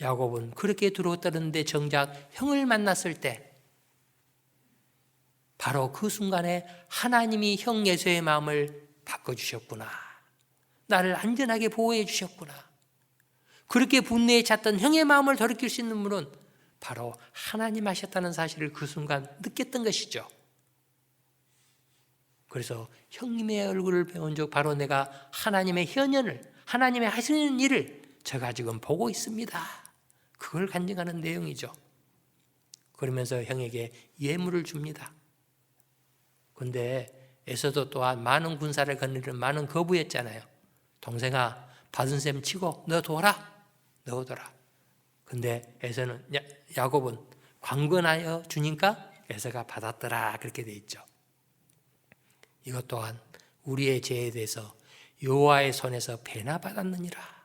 야곱은 그렇게 두려워 떨었는데 정작 형을 만났을 때 바로 그 순간에 하나님이 형 에서의 마음을 바꿔주셨구나. 나를 안전하게 보호해 주셨구나. 그렇게 분노에 찼던 형의 마음을 돌이킬 수 있는 분은 바로 하나님 하셨다는 사실을 그 순간 느꼈던 것이죠. 그래서 형님의 얼굴을 배운 적 바로 내가 하나님의 현현을, 하나님의 하시는 일을 제가 지금 보고 있습니다. 그걸 간증하는 내용이죠. 그러면서 형에게 예물을 줍니다. 그런데 에서도 또한 많은 군사를 거느리는 많은 거부였잖아요. 동생아 받은 셈 치고 넣어둬라. 근데 에서는 야곱은 광건하여 주니까 에서가 받았더라 그렇게 돼 있죠. 이것 또한 우리의 죄에 대해서 여호와의 손에서 배나 받았느니라.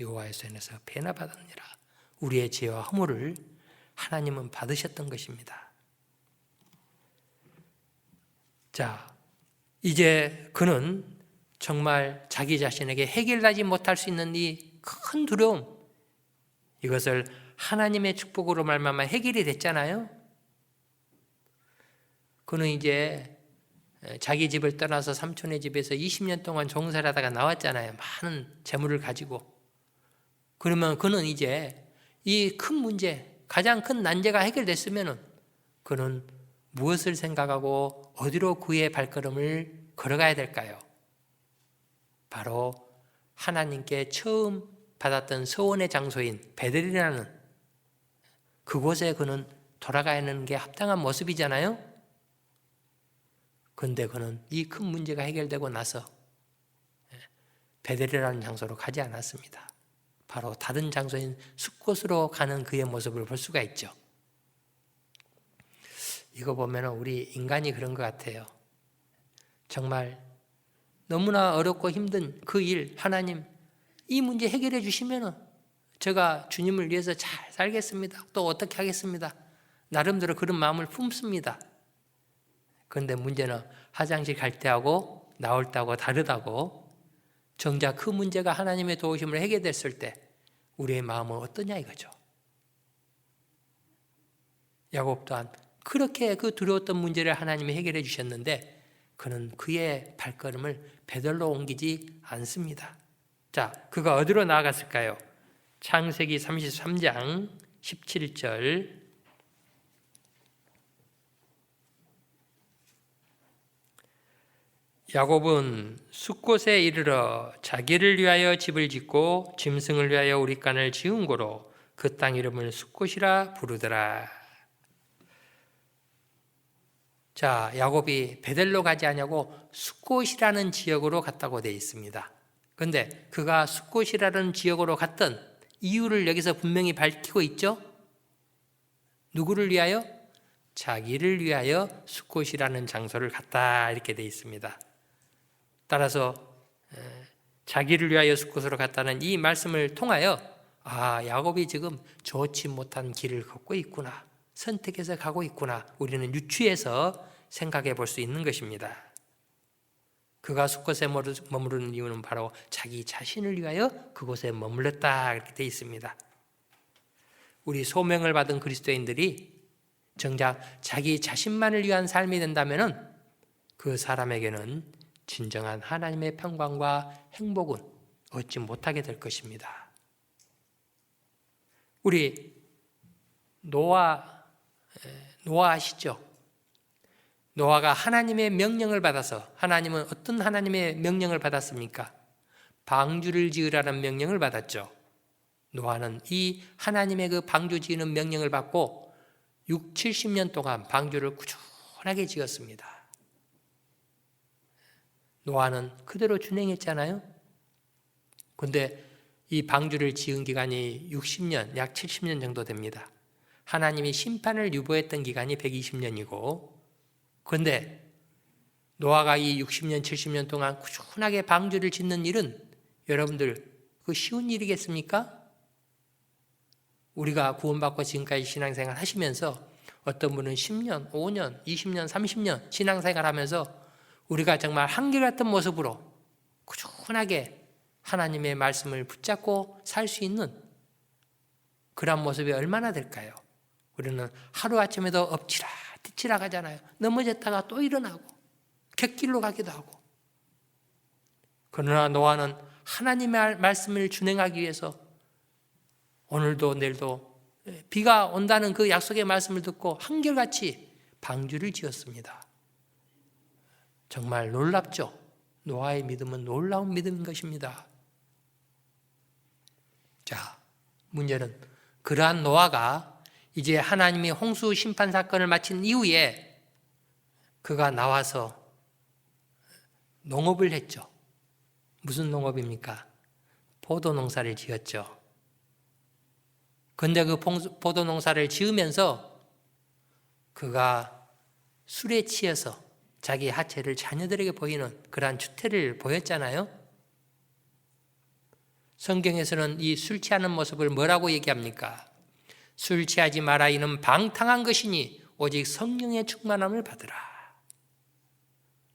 여호와의 손에서 배나 받았느니라. 우리의 죄와 허물을 하나님은 받으셨던 것입니다. 자, 이제 그는 정말 자기 자신에게 해결하지 못할 수 있는 이 큰 두려움, 이것을 하나님의 축복으로 말미암아 해결이 됐잖아요. 그는 이제 자기 집을 떠나서 삼촌의 집에서 20년 동안 종살하다가 나왔잖아요. 많은 재물을 가지고. 그러면 그는 이제 이 큰 문제, 가장 큰 난제가 해결됐으면 그는 무엇을 생각하고 어디로 그의 발걸음을 걸어가야 될까요? 바로 하나님께 처음 받았던 서원의 장소인 베델이라는 그곳에 그는 돌아가야 하는 게 합당한 모습이잖아요. 그런데 그는 이 큰 문제가 해결되고 나서 베델이라는 장소로 가지 않았습니다. 바로 다른 장소인 숲곳으로 가는 그의 모습을 볼 수가 있죠. 이거 보면 우리 인간이 그런 것 같아요. 정말 너무나 어렵고 힘든 그 일, 하나님 이 문제 해결해 주시면 제가 주님을 위해서 잘 살겠습니다. 또 어떻게 하겠습니다. 나름대로 그런 마음을 품습니다. 그런데 문제는 화장실 갈 때하고 나올 때하고 다르다고. 정작 그 문제가 하나님의 도우심을 해결됐을 때 우리의 마음은 어떠냐 이거죠. 야곱 또한 그렇게 그 두려웠던 문제를 하나님이 해결해 주셨는데 그는 그의 발걸음을 베들로 옮기지 않습니다. 자, 그가 어디로 나아갔을까요? 창세기 33장 17절. 야곱은 숫곳에 이르러 자기를 위하여 집을 짓고 짐승을 위하여 우리간을 지은 고로 그 땅 이름을 숫곳이라 부르더라. 자, 야곱이 베델로 가지 않냐고 숫곳이라는 지역으로 갔다고 되어 있습니다. 그런데 그가 숫곳이라는 지역으로 갔던 이유를 여기서 분명히 밝히고 있죠. 누구를 위하여? 자기를 위하여 숫곳이라는 장소를 갔다 이렇게 되어 있습니다. 따라서 자기를 위하여 숫곳으로 갔다는 이 말씀을 통하여 야곱이 지금 좋지 못한 길을 걷고 있구나, 선택해서 가고 있구나, 우리는 유추해서 생각해 볼 수 있는 것입니다. 그가 숫곳에 머무르는 이유는 바로 자기 자신을 위하여 그곳에 머물렀다 이렇게 되어 있습니다. 우리 소명을 받은 그리스도인들이 정작 자기 자신만을 위한 삶이 된다면 그 사람에게는 진정한 하나님의 평강과 행복은 얻지 못하게 될 것입니다. 우리 노아 아시죠? 노아가 하나님의 명령을 받아서, 하나님은 어떤 하나님의 명령을 받았습니까? 방주를 지으라는 명령을 받았죠. 노아는 이 하나님의 그 방주 지으는 명령을 받고 70년 동안 방주를 꾸준하게 지었습니다. 노아는 그대로 준행했잖아요. 그런데 이 방주를 지은 기간이 60년, 약 70년 정도 됩니다. 하나님이 심판을 유보했던 기간이 120년이고, 그런데 노아가 이 60년, 70년 동안 꾸준하게 방주를 짓는 일은 여러분들 그 쉬운 일이겠습니까? 우리가 구원받고 지금까지 신앙생활 하시면서 어떤 분은 10년, 5년, 20년, 30년 신앙생활 하면서 우리가 정말 한결같은 모습으로 꾸준하게 하나님의 말씀을 붙잡고 살 수 있는 그런 모습이 얼마나 될까요? 우리는 하루아침에도 엎치라 뒤치라 가잖아요. 넘어졌다가 또 일어나고 객길로 가기도 하고. 그러나 노아는 하나님의 말씀을 준행하기 위해서 오늘도 내일도 비가 온다는 그 약속의 말씀을 듣고 한결같이 방주를 지었습니다. 정말 놀랍죠? 노아의 믿음은 놀라운 믿음인 것입니다. 자, 문제는 그러한 노아가 이제 하나님이 홍수 심판 사건을 마친 이후에 그가 나와서 농업을 했죠. 무슨 농업입니까? 포도 농사를 지었죠. 그런데 그 포도 농사를 지으면서 그가 술에 취해서 자기 하체를 자녀들에게 보이는 그러한 추태를 보였잖아요. 성경에서는 이 술 취하는 모습을 뭐라고 얘기합니까? 술 취하지 마라, 이는 방탕한 것이니 오직 성령의 충만함을 받으라.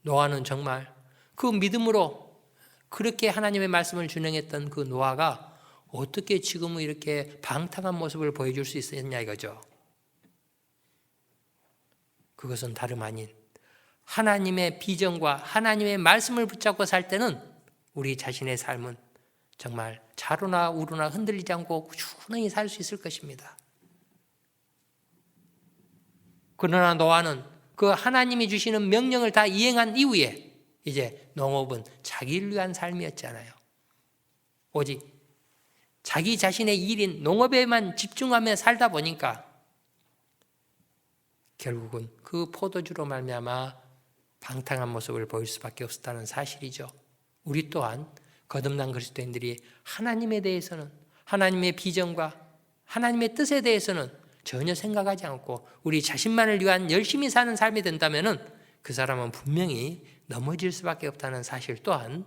노아는 정말 그 믿음으로 그렇게 하나님의 말씀을 준행했던 그 노아가 어떻게 지금은 이렇게 방탕한 모습을 보여줄 수 있었냐 이거죠. 그것은 다름 아닌 하나님의 비전과 하나님의 말씀을 붙잡고 살 때는 우리 자신의 삶은 정말 자루나 우루나 흔들리지 않고 꾸준히 살 수 있을 것입니다. 그러나 노아는 그 하나님이 주시는 명령을 다 이행한 이후에 이제 농업은 자기를 위한 삶이었잖아요. 오직 자기 자신의 일인 농업에만 집중하며 살다 보니까 결국은 그 포도주로 말미암아 방탕한 모습을 보일 수밖에 없었다는 사실이죠. 우리 또한 거듭난 그리스도인들이 하나님에 대해서는, 하나님의 비전과 하나님의 뜻에 대해서는 전혀 생각하지 않고 우리 자신만을 위한 열심히 사는 삶이 된다면 그 사람은 분명히 넘어질 수밖에 없다는 사실 또한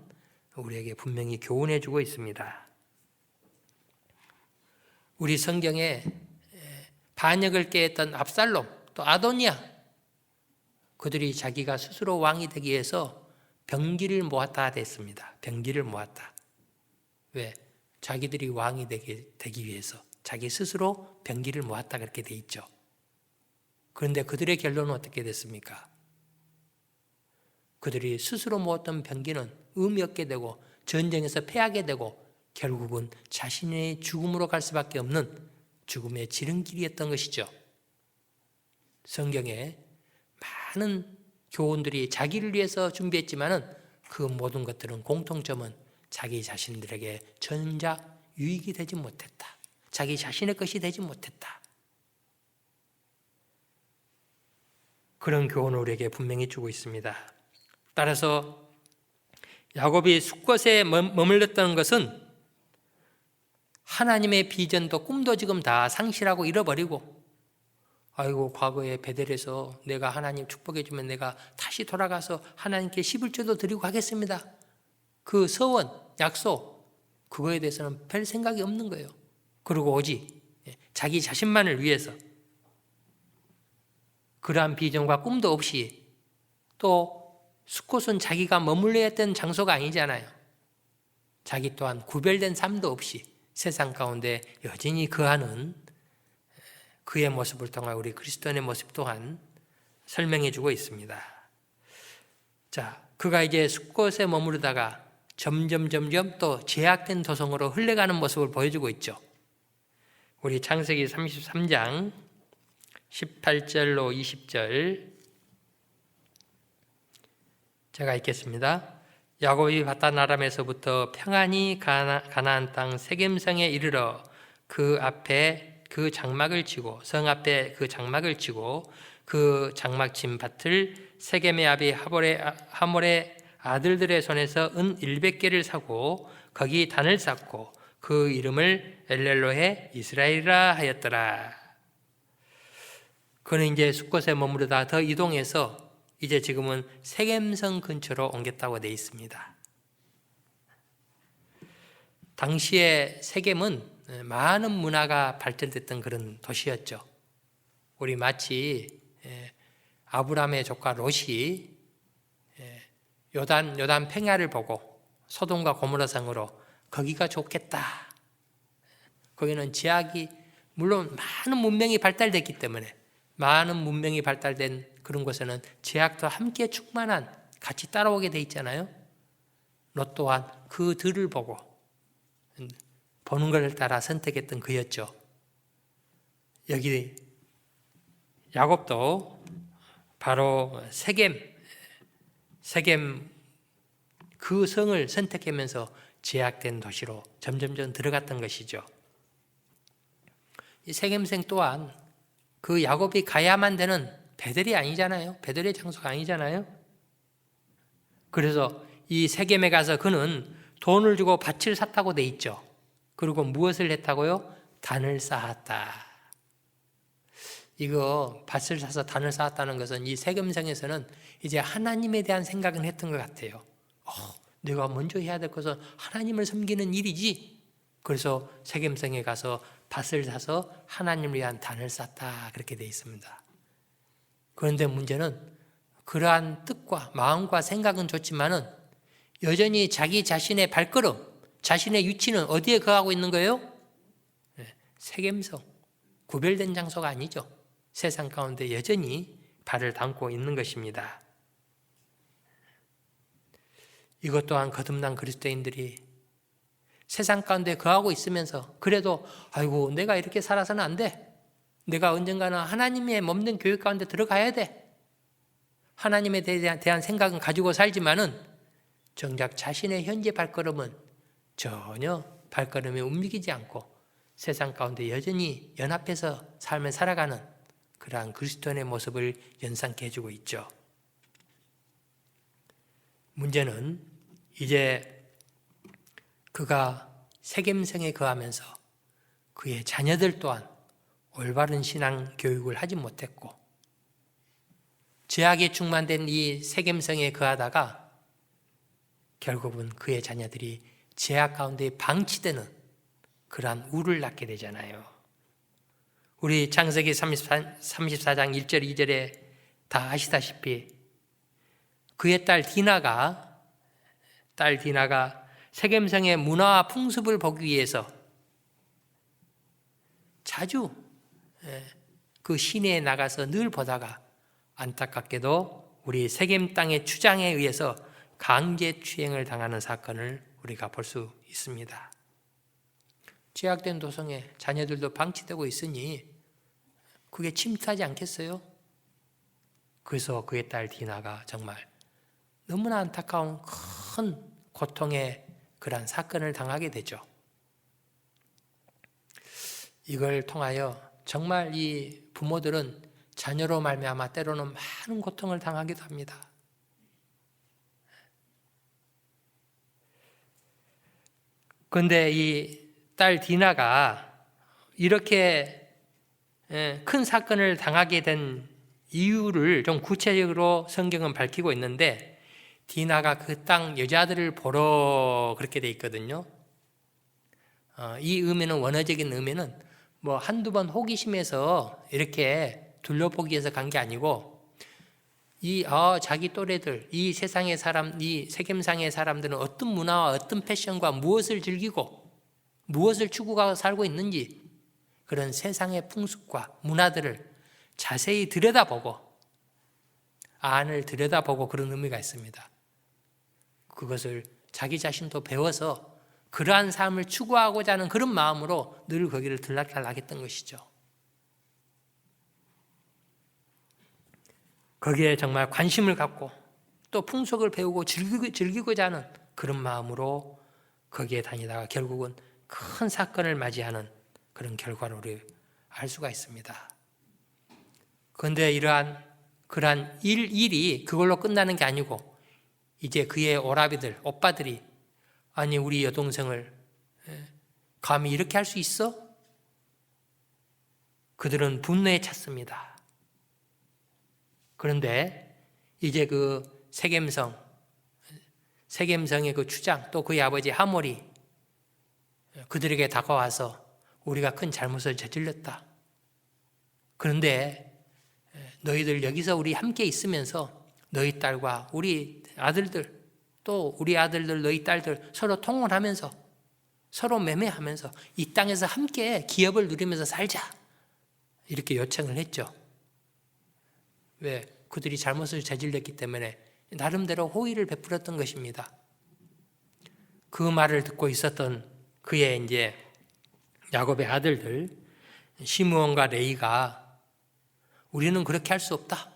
우리에게 분명히 교훈해 주고 있습니다. 우리 성경에 반역을 깨했던 압살롬, 또 아도니아, 그들이 자기가 스스로 왕이 되기 위해서 병기를 모았다 됐습니다. 병기를 모았다. 왜? 자기들이 왕이 되기 위해서 자기 스스로 병기를 모았다 그렇게 돼 있죠. 그런데 그들의 결론은 어떻게 됐습니까? 그들이 스스로 모았던 병기는 의미 없게 되고 전쟁에서 패하게 되고 결국은 자신의 죽음으로 갈 수밖에 없는 죽음의 지름길이었던 것이죠. 성경에 많은 교훈들이 자기를 위해서 준비했지만은 그 모든 것들은 공통점은 자기 자신들에게 전작 유익이 되지 못했다. 자기 자신의 것이 되지 못했다. 그런 교훈을 우리에게 분명히 주고 있습니다. 따라서 야곱이 숫곳에 머물렀던 것은 하나님의 비전도 꿈도 지금 다 상실하고 잃어버리고, 아이고 과거에 베델에서 내가 하나님 축복해 주면 내가 다시 돌아가서 하나님께 11조도 드리고 가겠습니다. 그 서원, 약속, 그거에 대해서는 별 생각이 없는 거예요. 그리고 오직 자기 자신만을 위해서 그러한 비전과 꿈도 없이, 또 숫곳은 자기가 머물러야 했던 장소가 아니잖아요. 자기 또한 구별된 삶도 없이 세상 가운데 여전히 거하는 그의 모습을 통해 우리 그리스도인의 모습 또한 설명해 주고 있습니다. 자, 그가 이제 숫곳에 머무르다가 점점 또 제약된 도성으로 흘러가는 모습을 보여주고 있죠. 우리 창세기 33장 18절로 20절 제가 읽겠습니다. 야곱이 바단 아람에서부터 평안히 가나안 땅 세겜성에 이르러 그 앞에 그 장막을 치고, 성 앞에 그 장막을 치고 그 장막 친 밭을 세겜의 아비 하몰의 아들들의 손에서 은 100개를 사고 거기 단을 쌓고 그 이름을 엘렐로헤 이스라엘이라 하였더라. 그는 이제 숫곳에 머무르다 더 이동해서 이제 지금은 세겜성 근처로 옮겼다고 되어 있습니다. 당시에 세겜은 많은 문화가 발전됐던 그런 도시였죠. 우리 마치 아브라함의 조카 롯이 요단 평야를 보고 소돔과 고모라 성으로 거기가 좋겠다. 거기는 제약이 물론 많은 문명이 발달됐기 때문에, 많은 문명이 발달된 그런 곳에는 제약도 함께 충만한 같이 따라오게 돼 있잖아요. 롯 또한 그 들을 보고 보는 것을 따라 선택했던 그였죠. 여기 야곱도 바로 세겜 그 성을 선택하면서 제약된 도시로 점점 들어갔던 것이죠. 이 세겜성 또한 그 야곱이 가야만 되는 베델이 아니잖아요. 베델의 장소가 아니잖아요. 그래서 이 세겜에 가서 그는 돈을 주고 밭을 샀다고 돼 있죠. 그리고 무엇을 했다고요? 단을 쌓았다. 이거 밭을 사서 단을 쌓았다는 것은 이 세겜성에서는 이제 하나님에 대한 생각은 했던 것 같아요. 내가 먼저 해야 될 것은 하나님을 섬기는 일이지. 그래서 세겜성에 가서 밭을 사서 하나님을 위한 단을 쌓았다. 그렇게 되어 있습니다. 그런데 문제는 그러한 뜻과 마음과 생각은 좋지만은 여전히 자기 자신의 발걸음, 자신의 위치는 어디에 거하고 있는 거예요? 세겜성, 구별된 장소가 아니죠. 세상 가운데 여전히 발을 담고 있는 것입니다. 이것 또한 거듭난 그리스도인들이 세상 가운데 거하고 있으면서 그래도 아이고 내가 이렇게 살아서는 안 돼. 내가 언젠가는 하나님의 몸된 교육 가운데 들어가야 돼. 하나님에 대한 생각은 가지고 살지만은 정작 자신의 현재 발걸음은 전혀 발걸음이 움직이지 않고 세상 가운데 여전히 연합해서 삶을 살아가는 그러한 그리스도인의 모습을 연상케 해주고 있죠. 문제는 이제 그가 세겜성에 거하면서 그의 자녀들 또한 올바른 신앙 교육을 하지 못했고 죄악에 충만된 이 세겜성에 거하다가 결국은 그의 자녀들이 죄악 가운데 방치되는 그러한 우를 낳게 되잖아요. 우리 창세기 34장 1절 2절에 다 아시다시피 그의 딸 디나가 세겜성의 문화와 풍습을 보기 위해서 자주 그 시내에 나가서 늘 보다가 안타깝게도 우리 세겜 땅의 주장에 의해서 강제추행을 당하는 사건을 우리가 볼 수 있습니다. 죄악된 도성에 자녀들도 방치되고 있으니 그게 침투하지 않겠어요? 그래서 그의 딸 디나가 정말 너무나 안타까운 큰 고통의 그러한 사건을 당하게 되죠. 이걸 통하여 정말 이 부모들은 자녀로 말미암아 때로는 많은 고통을 당하기도 합니다. 그런데 이 딸 디나가 이렇게 큰 사건을 당하게 된 이유를 좀 구체적으로 성경은 밝히고 있는데, 디나가 그 땅 여자들을 보러 그렇게 돼 있거든요. 이 의미는, 원어적인 의미는 뭐 한두 번 호기심에서 이렇게 둘러보기 위해서 간 게 아니고, 자기 또래들, 이 세상의 사람, 이 세겜상의 사람들은 어떤 문화와 어떤 패션과 무엇을 즐기고 무엇을 추구하고 살고 있는지, 그런 세상의 풍습과 문화들을 자세히 들여다보고, 안을 들여다보고 그런 의미가 있습니다. 그것을 자기 자신도 배워서 그러한 삶을 추구하고자 하는 그런 마음으로 늘 거기를 들락달락 했던 것이죠. 거기에 정말 관심을 갖고 또 풍속을 배우고 즐기고자 하는 그런 마음으로 거기에 다니다가 결국은 큰 사건을 맞이하는 그런 결과를 우리 알 수가 있습니다. 그런데 그러한 일이 그걸로 끝나는 게 아니고, 이제 그의 오라비들, 오빠들이, 아니 우리 여동생을 감히 이렇게 할 수 있어? 그들은 분노에 찼습니다. 그런데 이제 그 세겜성의 그 주장, 또 그의 아버지 하몰이 그들에게 다가와서 우리가 큰 잘못을 저질렀다. 그런데 너희들 여기서 우리 함께 있으면서 너희 딸과 우리 아들들, 또 우리 아들들, 너희 딸들 서로 통혼하면서, 서로 매매하면서 이 땅에서 함께 기업을 누리면서 살자, 이렇게 요청을 했죠. 왜? 그들이 잘못을 저질렀기 때문에 나름대로 호의를 베풀었던 것입니다. 그 말을 듣고 있었던 그의 이제 야곱의 아들들 시므온과 레위가 우리는 그렇게 할 수 없다,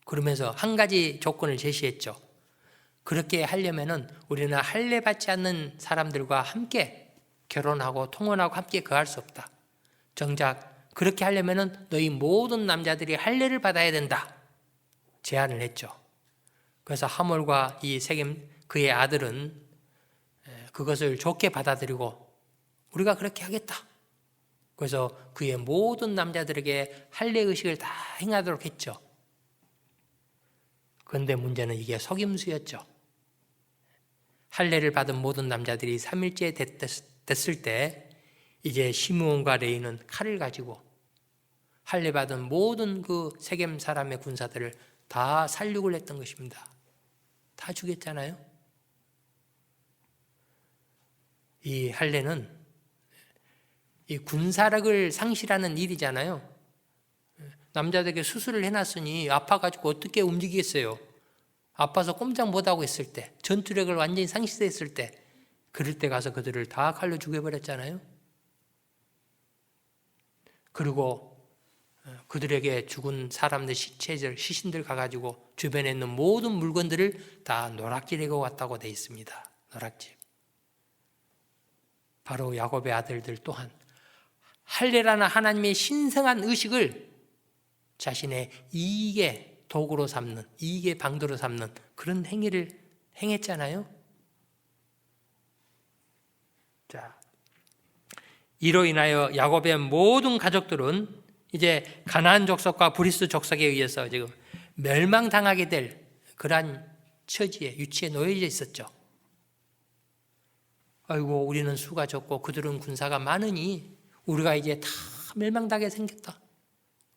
그러면서 한 가지 조건을 제시했죠. 그렇게 하려면은 우리는 할례 받지 않는 사람들과 함께 결혼하고 통혼하고 함께 거할 수 없다. 정작 그렇게 하려면은 너희 모든 남자들이 할례를 받아야 된다, 제안을 했죠. 그래서 하몰과 이 세겜 그의 아들은 그것을 좋게 받아들이고 우리가 그렇게 하겠다. 그래서 그의 모든 남자들에게 할례 의식을 다 행하도록 했죠. 그런데 문제는 이게 속임수였죠. 할례를 받은 모든 남자들이 3일째 됐을 때 이제 시므온과 레위는 칼을 가지고 할례 받은 모든 그 세겜 사람의 군사들을 다 살육을 했던 것입니다. 다 죽였잖아요. 이 할례는 이 군사력을 상실하는 일이잖아요. 남자들에게 수술을 해놨으니 아파가지고 어떻게 움직이겠어요? 아파서 꼼짝 못하고 있을 때, 전투력을 완전히 상실했을 때, 그럴 때 가서 그들을 다 칼로 죽여버렸잖아요. 그리고 그들에게 죽은 사람들 시체들, 시신들 가가지고 주변에 있는 모든 물건들을 다 노락질해 왔다고 돼 있습니다. 노락질. 바로 야곱의 아들들 또한 할례라는 하나님의 신성한 의식을 자신의 이익의 도구로 삼는, 이익의 방도로 삼는 그런 행위를 행했잖아요. 자, 이로 인하여 야곱의 모든 가족들은 이제 가나안 족속과 브리스 족속에 의해서 지금 멸망당하게 될 그러한 처지에, 위치에 놓여져 있었죠. 아이고, 우리는 수가 적고 그들은 군사가 많으니 우리가 이제 다 멸망당하게 생겼다.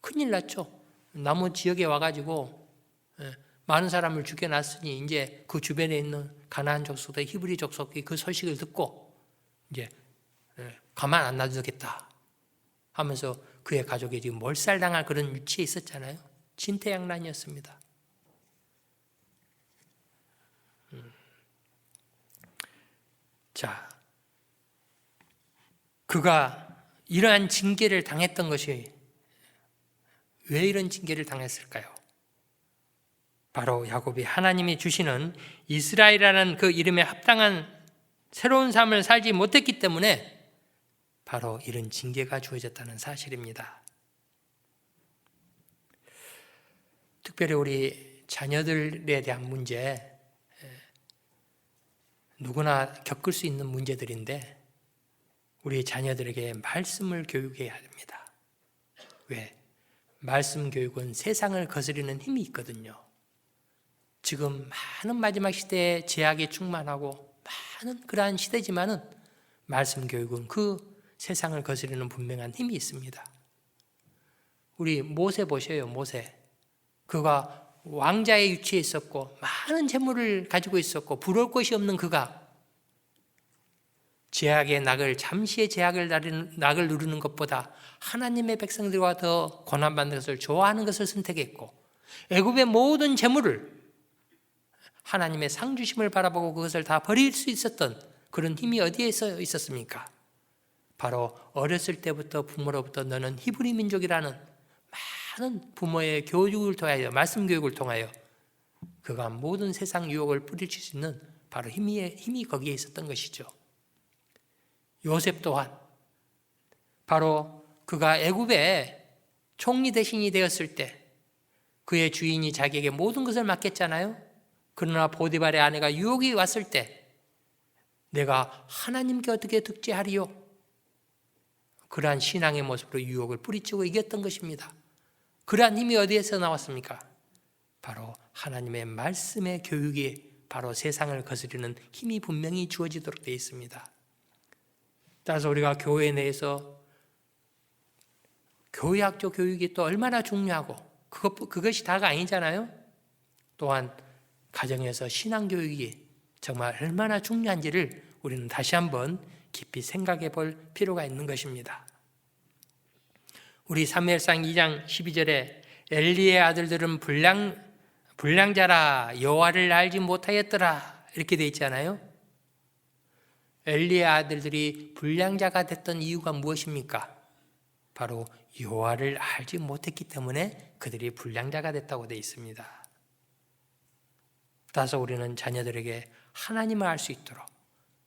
큰일 났죠. 남은 지역에 와가지고 많은 사람을 죽여놨으니 이제 그 주변에 있는 가나안 족속들, 히브리 족속이 그 소식을 듣고 이제 가만 안 놔두겠다 하면서 그의 가족이 지금 몰살당할 그런 위치에 있었잖아요. 진퇴양난이었습니다. 자, 그가 이러한 징계를 당했던 것이 왜 이런 징계를 당했을까요? 바로 야곱이 하나님이 주시는 이스라엘이라는 그 이름에 합당한 새로운 삶을 살지 못했기 때문에 바로 이런 징계가 주어졌다는 사실입니다. 특별히 우리 자녀들에 대한 문제, 누구나 겪을 수 있는 문제들인데 우리 자녀들에게 말씀을 교육해야 됩니다. 왜? 말씀 교육은 세상을 거스르는 힘이 있거든요. 지금 많은 마지막 시대에 제약이 충만하고 많은 그러한 시대지만은 말씀 교육은 그 세상을 거스르는 분명한 힘이 있습니다. 우리 모세 보셔요. 모세. 그가 왕자의 위치에 있었고 많은 재물을 가지고 있었고 부러울 것이 없는 그가 제약의 낙을, 잠시의 제약을 낙을 누르는 것보다 하나님의 백성들과 더 고난받는 것을 좋아하는 것을 선택했고 애굽의 모든 재물을 하나님의 상주심을 바라보고 그것을 다 버릴 수 있었던 그런 힘이 어디에서 있었습니까? 바로 어렸을 때부터 부모로부터 너는 히브리 민족이라는 많은 부모의 교육을 통하여, 말씀 교육을 통하여 그가 모든 세상 유혹을 뿌리칠 수 있는 바로 힘이 거기에 있었던 것이죠. 요셉 또한 바로 그가 애굽의 총리 대신이 되었을 때 그의 주인이 자기에게 모든 것을 맡겼잖아요. 그러나 보디발의 아내가 유혹이 왔을 때 내가 하나님께 어떻게 득죄하리요? 그러한 신앙의 모습으로 유혹을 뿌리치고 이겼던 것입니다. 그러한 힘이 어디에서 나왔습니까? 바로 하나님의 말씀의 교육이 바로 세상을 거스르는 힘이 분명히 주어지도록 되어 있습니다. 따라서 우리가 교회 내에서 교회학적 교육이 또 얼마나 중요하고 그것이 다가 아니잖아요. 또한 가정에서 신앙교육이 정말 얼마나 중요한지를 우리는 다시 한번 깊이 생각해 볼 필요가 있는 것입니다. 우리 사무엘상 2장 12절에 엘리의 아들들은 불량자라 여호와를 알지 못하였더라 이렇게 돼 있잖아요. 엘리의 아들들이 불량자가 됐던 이유가 무엇입니까? 바로 여호와를 알지 못했기 때문에 그들이 불량자가 됐다고 돼 있습니다. 따라서 우리는 자녀들에게 하나님을 알 수 있도록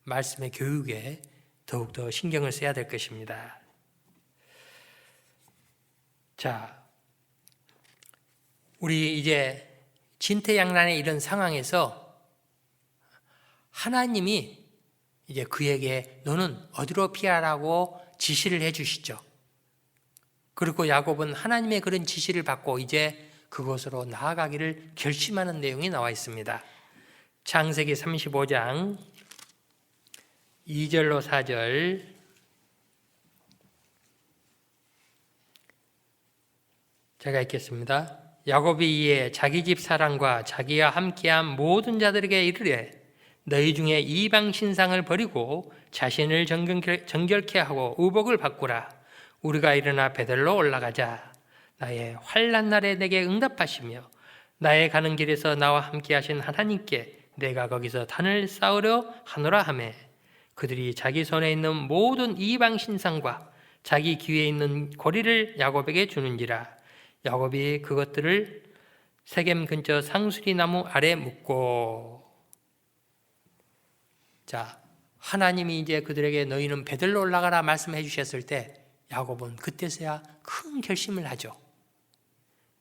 말씀의 교육에 더욱더 신경을 써야 될 것입니다. 자, 우리 이제 진퇴양난의 이런 상황에서 하나님이 이제 그에게 너는 어디로 피하라고 지시를 해 주시죠. 그리고 야곱은 하나님의 그런 지시를 받고 이제 그곳으로 나아가기를 결심하는 내용이 나와 있습니다. 창세기 35장 2절로 4절 제가 읽겠습니다. 야곱이 이에 자기 집 사람과 자기와 함께한 모든 자들에게 이르되 너희 중에 이방 신상을 버리고 자신을 정결케 하고 의복을 바꾸라. 우리가 일어나 베들로 올라가자. 나의 환난 날에 내게 응답하시며 나의 가는 길에서 나와 함께 하신 하나님께 내가 거기서 단을 쌓으려 하노라 하매 그들이 자기 손에 있는 모든 이방 신상과 자기 귀에 있는 고리를 야곱에게 주는지라. 야곱이 그것들을 세겜 근처 상수리 나무 아래 묻고. 자, 하나님이 이제 그들에게 너희는 베들로 올라가라 말씀해 주셨을 때 야곱은 그때서야 큰 결심을 하죠.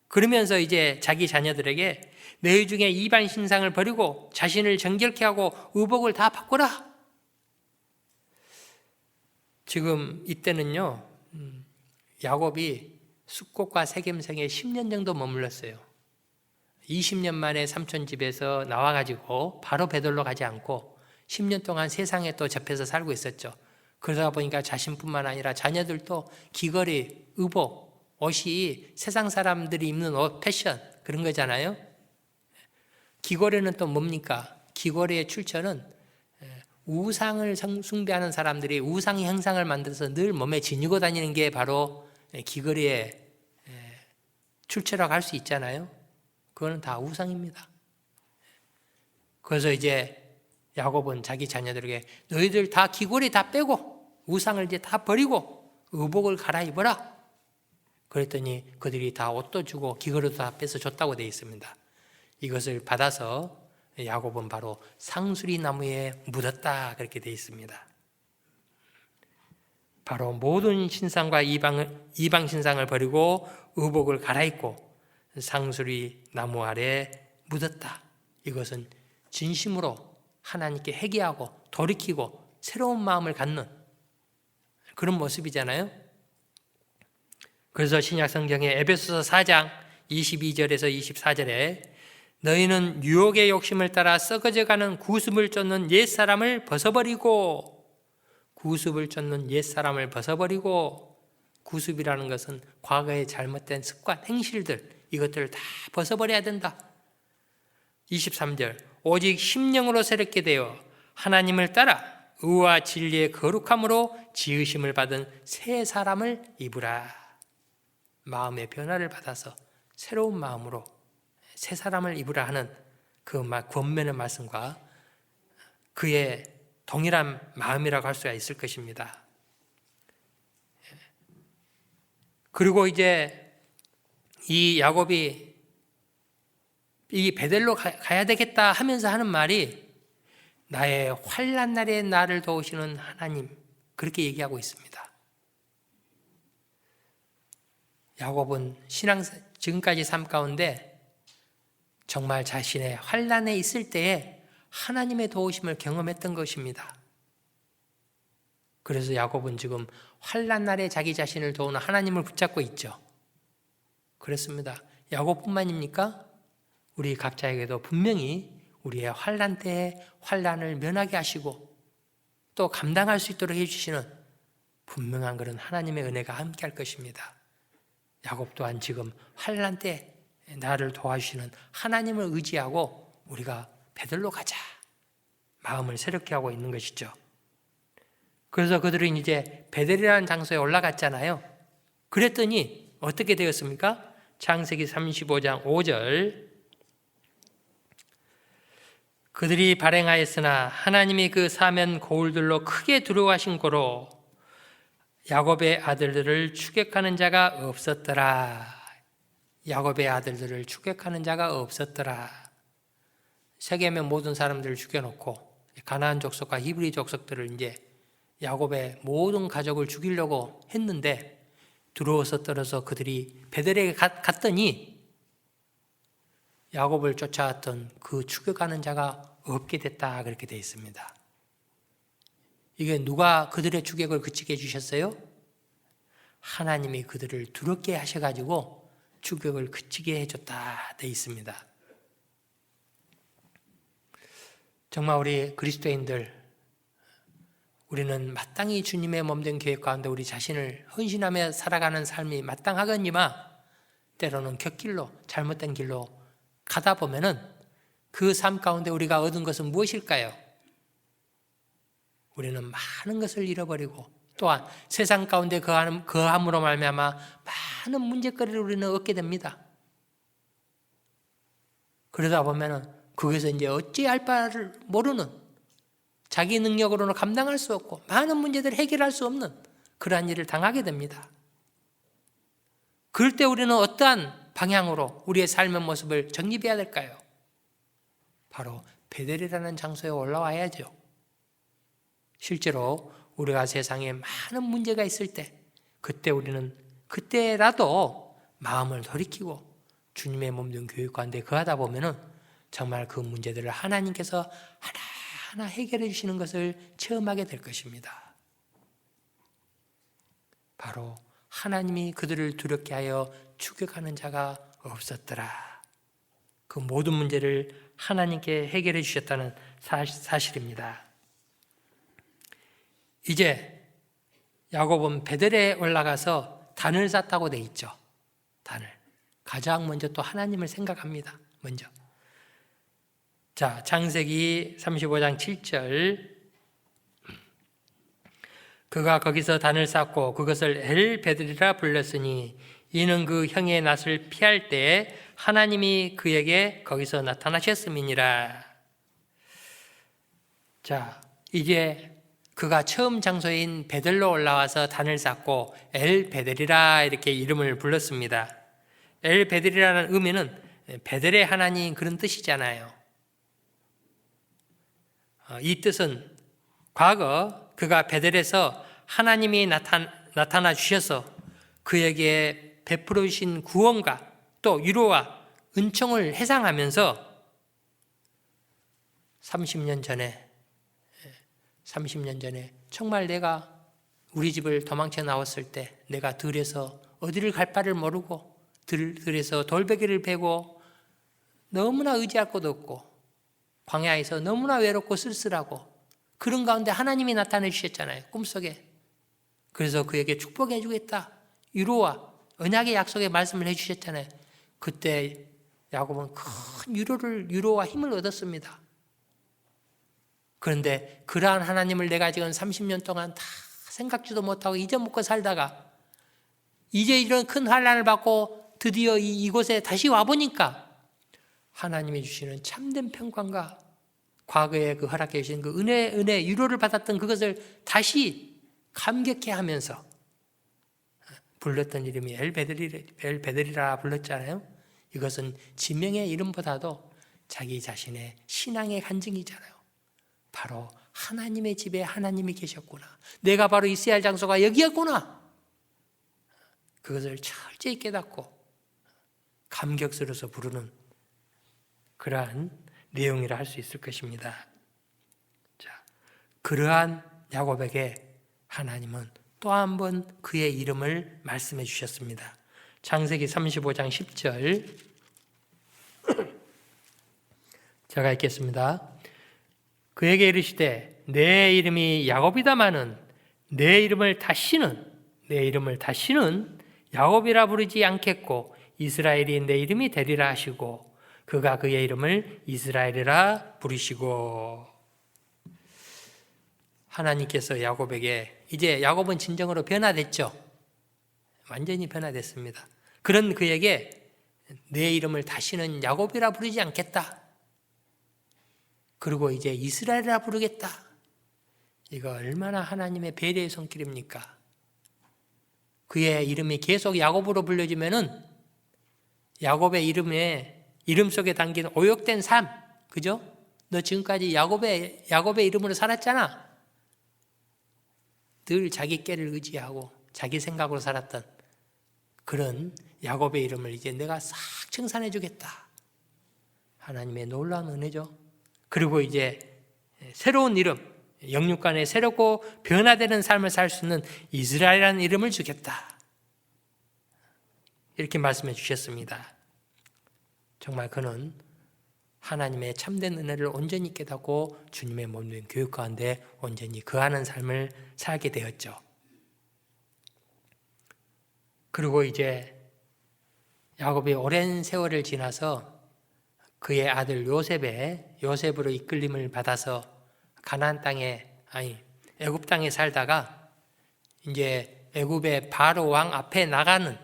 그러면서 이제 자기 자녀들에게 너희 중에 이방 신상을 버리고 자신을 정결케 하고 의복을 다 바꾸라. 지금 이때는요, 야곱이 숫곳과 세겜성에 10년 정도 머물렀어요. 20년 만에 삼촌 집에서 나와가지고 바로 베들로 가지 않고 10년 동안 세상에 또 접해서 살고 있었죠. 그러다 보니까 자신뿐만 아니라 자녀들도 귀걸이, 의복, 옷이 세상 사람들이 입는 옷, 패션 그런 거잖아요. 귀걸이는 또 뭡니까? 귀걸이의 출처는 우상을 숭배하는 사람들이 우상 형상을 만들어서 늘 몸에 지니고 다니는 게 바로 귀걸이에 출처라고 할 수 있잖아요. 그거는 다 우상입니다. 그래서 이제 야곱은 자기 자녀들에게 너희들 다 귀걸이 다 빼고 우상을 이제 다 버리고 의복을 갈아입어라. 그랬더니 그들이 다 옷도 주고 귀걸이도 다 빼서 줬다고 되어 있습니다. 이것을 받아서 야곱은 바로 상수리 나무에 묻었다 그렇게 되어 있습니다. 바로 모든 신상과 이방 신상을 버리고 의복을 갈아입고 상수리 나무 아래 묻었다. 이것은 진심으로 하나님께 회개하고 돌이키고 새로운 마음을 갖는 그런 모습이잖아요. 그래서 신약 성경의 에베소서 4장 22절에서 24절에 너희는 유혹의 욕심을 따라 썩어져가는 구습을 쫓는 옛사람을 벗어버리고 구습이라는 것은 과거의 잘못된 습관, 행실들 이것들을 다 벗어버려야 된다. 23절 오직 심령으로 새롭게 되어 하나님을 따라 의와 진리의 거룩함으로 지으심을 받은 새 사람을 입으라. 마음의 변화를 받아서 새로운 마음으로 새 사람을 입으라 하는 그 권면의 말씀과 그의 동일한 마음이라고 할 수가 있을 것입니다. 그리고 이제 이 야곱이 이 베델로 가야 되겠다 하면서 하는 말이 나의 환난 날에 나를 도우시는 하나님 그렇게 얘기하고 있습니다. 야곱은 지금까지 삶 가운데 정말 자신의 환난에 있을 때에 하나님의 도우심을 경험했던 것입니다. 그래서 야곱은 지금 환난 날에 자기 자신을 도우는 하나님을 붙잡고 있죠. 그렇습니다. 야곱뿐만입니까? 우리 각자에게도 분명히 우리의 환난 때에 환난을 면하게 하시고 또 감당할 수 있도록 해주시는 분명한 그런 하나님의 은혜가 함께할 것입니다. 야곱 또한 지금 환난 때 나를 도와주시는 하나님을 의지하고 우리가 베들로 가자 마음을 새롭게 하고 있는 것이죠. 그래서 그들은 이제 베델이라는 장소에 올라갔잖아요. 그랬더니 어떻게 되었습니까? 창세기 35장 5절 그들이 발행하였으나 하나님이 그 사면 고울들로 크게 두려워하신 고로 야곱의 아들들을 추격하는 자가 없었더라. 야곱의 아들들을 추격하는 자가 없었더라. 세겜의 모든 사람들을 죽여놓고 가나안 족속과 히브리 족속들을 이제 야곱의 모든 가족을 죽이려고 했는데 두려워서 떨어서 그들이 베델에 갔더니 야곱을 쫓아왔던 그 추격하는 자가 없게 됐다 그렇게 되어 있습니다. 이게 누가 그들의 추격을 그치게 해주셨어요? 하나님이 그들을 두렵게 하셔가지고 추격을 그치게 해줬다 되어 있습니다. 정말 우리 그리스도인들 우리는 마땅히 주님의 몸된 계획 가운데 우리 자신을 헌신하며 살아가는 삶이 마땅하거니와 때로는 곁길로 잘못된 길로 가다 보면은 그 삶 가운데 우리가 얻은 것은 무엇일까요? 우리는 많은 것을 잃어버리고 또한 세상 가운데 거함으로 말미암아 많은 문제거리를 우리는 얻게 됩니다. 그러다 보면은 거기서 이제 어찌할 바를 모르는 자기 능력으로는 감당할 수 없고 많은 문제들을 해결할 수 없는 그러한 일을 당하게 됩니다. 그럴 때 우리는 어떠한 방향으로 우리의 삶의 모습을 정립해야 될까요? 바로 베델이라는 장소에 올라와야죠. 실제로 우리가 세상에 많은 문제가 있을 때 그때 우리는 그때라도 마음을 돌이키고 주님의 몸된 교육 가운데 거하다 보면은 정말 그 문제들을 하나님께서 하나하나 해결해 주시는 것을 체험하게 될 것입니다. 바로 하나님이 그들을 두렵게 하여 추격하는 자가 없었더라. 그 모든 문제를 하나님께 해결해 주셨다는 사실입니다. 이제 야곱은 베델에 올라가서 단을 쌌다고 돼 있죠. 단을. 가장 먼저 또 하나님을 생각합니다. 먼저. 자, 창세기 35장 7절 그가 거기서 단을 쌓고 그것을 엘베들이라 불렀으니 이는 그 형의 낯을 피할 때에 하나님이 그에게 거기서 나타나셨음이니라. 자, 이제 그가 처음 장소인 베들로 올라와서 단을 쌓고 엘베들이라 이렇게 이름을 불렀습니다. 엘베들이라는 의미는 베델의 하나님 그런 뜻이잖아요. 이 뜻은 과거 그가 베델에서 하나님이 나타나 주셔서 그에게 베풀어 주신 구원과 또 위로와 은총을 회상하면서 30년 전에 정말 내가 우리 집을 도망쳐 나왔을 때 내가 들에서 어디를 갈 바를 모르고 들에서 돌베개를 베고 너무나 의지할 곳 없고 광야에서 너무나 외롭고 쓸쓸하고 그런 가운데 하나님이 나타내 주셨잖아요. 꿈속에. 그래서 그에게 축복해 주겠다. 위로와 언약의 약속의 말씀을 해 주셨잖아요. 그때 야곱은 큰 위로와 힘을 얻었습니다. 그런데 그러한 하나님을 내가 지금 30년 동안 다 생각지도 못하고 잊어먹고 살다가 이제 이런 큰 환난을 받고 드디어 이곳에 다시 와보니까 하나님이 주시는 참된 평강과 과거에 그 허락해 주신 그 은혜, 위로를 받았던 그것을 다시 감격해 하면서 불렀던 이름이 엘베들이라 불렀잖아요. 이것은 지명의 이름보다도 자기 자신의 신앙의 간증이잖아요. 바로 하나님의 집에 하나님이 계셨구나. 내가 바로 있어야 할 장소가 여기였구나. 그것을 철저히 깨닫고 감격스러워서 부르는 그러한 내용이라 할 수 있을 것입니다. 자, 그러한 야곱에게 하나님은 또 한 번 그의 이름을 말씀해 주셨습니다. 창세기 35장 10절 제가 읽겠습니다. 그에게 이르시되 내 이름이 야곱이다마는 내 이름을 다시는 야곱이라 부르지 않겠고 이스라엘이 내 이름이 되리라 하시고 그가 그의 이름을 이스라엘이라 부르시고. 하나님께서 야곱에게 이제 야곱은 진정으로 변화됐죠. 완전히 변화됐습니다. 그런 그에게 내 이름을 다시는 야곱이라 부르지 않겠다. 그리고 이제 이스라엘이라 부르겠다. 이거 얼마나 하나님의 배려의 손길입니까? 그의 이름이 계속 야곱으로 불려지면은 야곱의 이름 속에 담긴 오역된 삶, 그죠? 너 지금까지 야곱의 이름으로 살았잖아. 늘 자기 깨를 의지하고 자기 생각으로 살았던 그런 야곱의 이름을 이제 내가 싹称賛해 주겠다. 하나님의 놀라운 은혜죠. 그리고 이제 새로운 이름, 영육간에 새롭고 변화되는 삶을 살 수 있는 이스라엘이라는 이름을 주겠다. 이렇게 말씀해 주셨습니다. 정말 그는 하나님의 참된 은혜를 온전히 깨닫고 주님의 몸된 교육 가운데 온전히 거하는 삶을 살게 되었죠. 그리고 이제 야곱이 오랜 세월을 지나서 그의 아들 요셉으로 이끌림을 받아서 가나안 땅에 애굽 땅에 살다가 이제 애굽의 바로 왕 앞에 나가는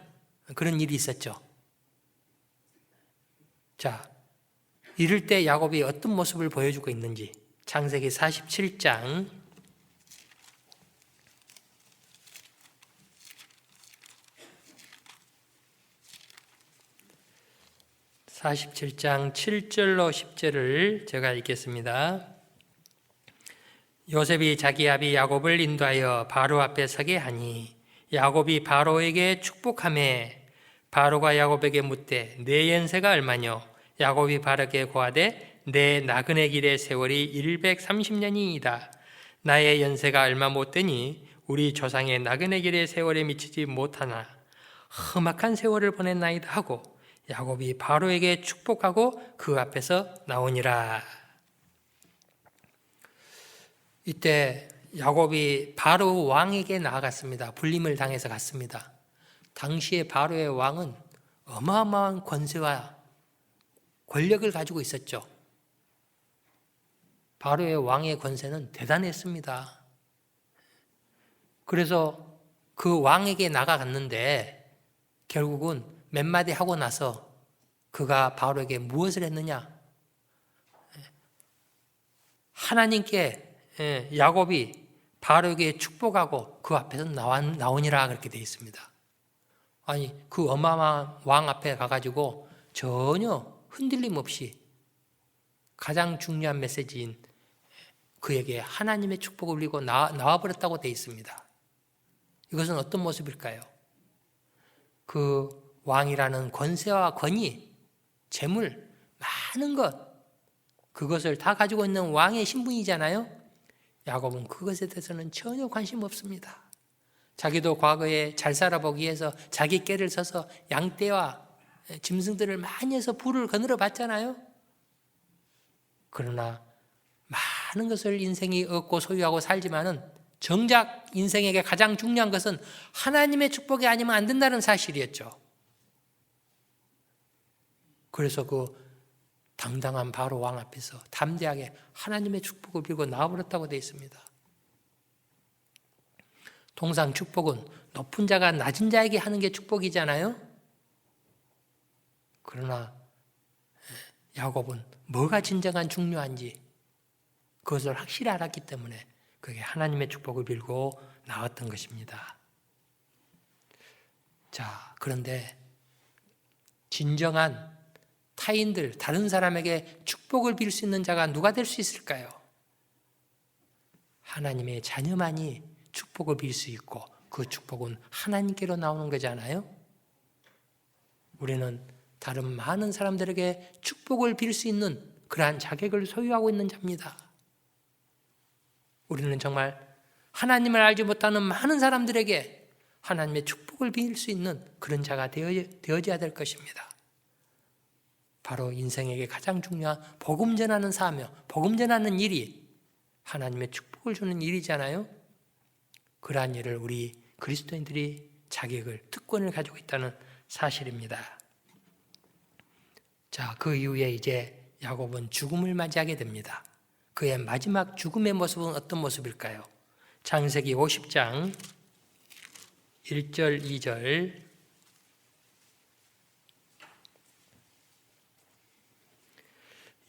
그런 일이 있었죠. 자, 이럴 때 야곱이 어떤 모습을 보여주고 있는지 창세기 47장 7절로 10절을 제가 읽겠습니다. 요셉이 자기 아비 야곱을 인도하여 바로 앞에 서게 하니 야곱이 바로에게 축복하매 바로가 야곱에게 묻되 내 연세가 얼마뇨? 야곱이 바로에게 고하되 내 나그네 길의 세월이 130년이니이다. 나의 연세가 얼마 못 되니 우리 조상의 나그네 길의 세월에 미치지 못하나 험악한 세월을 보냈나이다 하고 야곱이 바로에게 축복하고 그 앞에서 나오니라. 이때 야곱이 바로 왕에게 나아갔습니다. 불림을 당해서 갔습니다. 당시에 바로의 왕은 어마어마한 권세와 권력을 가지고 있었죠. 바로의 왕의 권세는 대단했습니다. 그래서 그 왕에게 나가갔는데 결국은 몇 마디 하고 나서 그가 바로에게 무엇을 했느냐? 하나님께 야곱이 바로에게 축복하고 그 앞에서 나오니라 그렇게 되어 있습니다. 아니 그 어마어마한 왕 앞에 가가지고 전혀 흔들림 없이 가장 중요한 메시지인 그에게 하나님의 축복을 빌고 나와버렸다고 되어 있습니다. 이것은 어떤 모습일까요? 그 왕이라는 권세와 권위, 재물, 많은 것, 그것을 다 가지고 있는 왕의 신분이잖아요. 야곱은 그것에 대해서는 전혀 관심 없습니다. 자기도 과거에 잘 살아보기 위해서 자기 꾀를 써서 양떼와 짐승들을 많이 해서 부를 거느려 봤잖아요. 그러나 많은 것을 인생이 얻고 소유하고 살지만은 정작 인생에게 가장 중요한 것은 하나님의 축복이 아니면 안 된다는 사실이었죠. 그래서 그 당당한 바로 왕 앞에서 담대하게 하나님의 축복을 빌고 나와버렸다고 되어 있습니다. 통상 축복은 높은 자가 낮은 자에게 하는 게 축복이잖아요. 그러나 야곱은 뭐가 진정한 중요한지 그것을 확실히 알았기 때문에 그게 하나님의 축복을 빌고 나왔던 것입니다. 자, 그런데 진정한 타인들, 다른 사람에게 축복을 빌 수 있는 자가 누가 될 수 있을까요? 하나님의 자녀만이 축복을 빌 수 있고 그 축복은 하나님께로 나오는 거잖아요. 우리는 다른 많은 사람들에게 축복을 빌 수 있는 그러한 자격을 소유하고 있는 자입니다. 우리는 정말 하나님을 알지 못하는 많은 사람들에게 하나님의 축복을 빌 수 있는 그런 자가 되어져야 될 것입니다. 바로 인생에게 가장 중요한 복음 전하는 사명, 복음 전하는 일이 하나님의 축복을 주는 일이잖아요. 그러한 일을 우리 그리스도인들이 자격을, 특권을 가지고 있다는 사실입니다. 자, 그 이후에 이제 야곱은 죽음을 맞이하게 됩니다. 그의 마지막 죽음의 모습은 어떤 모습일까요? 창세기 50장 1절, 2절.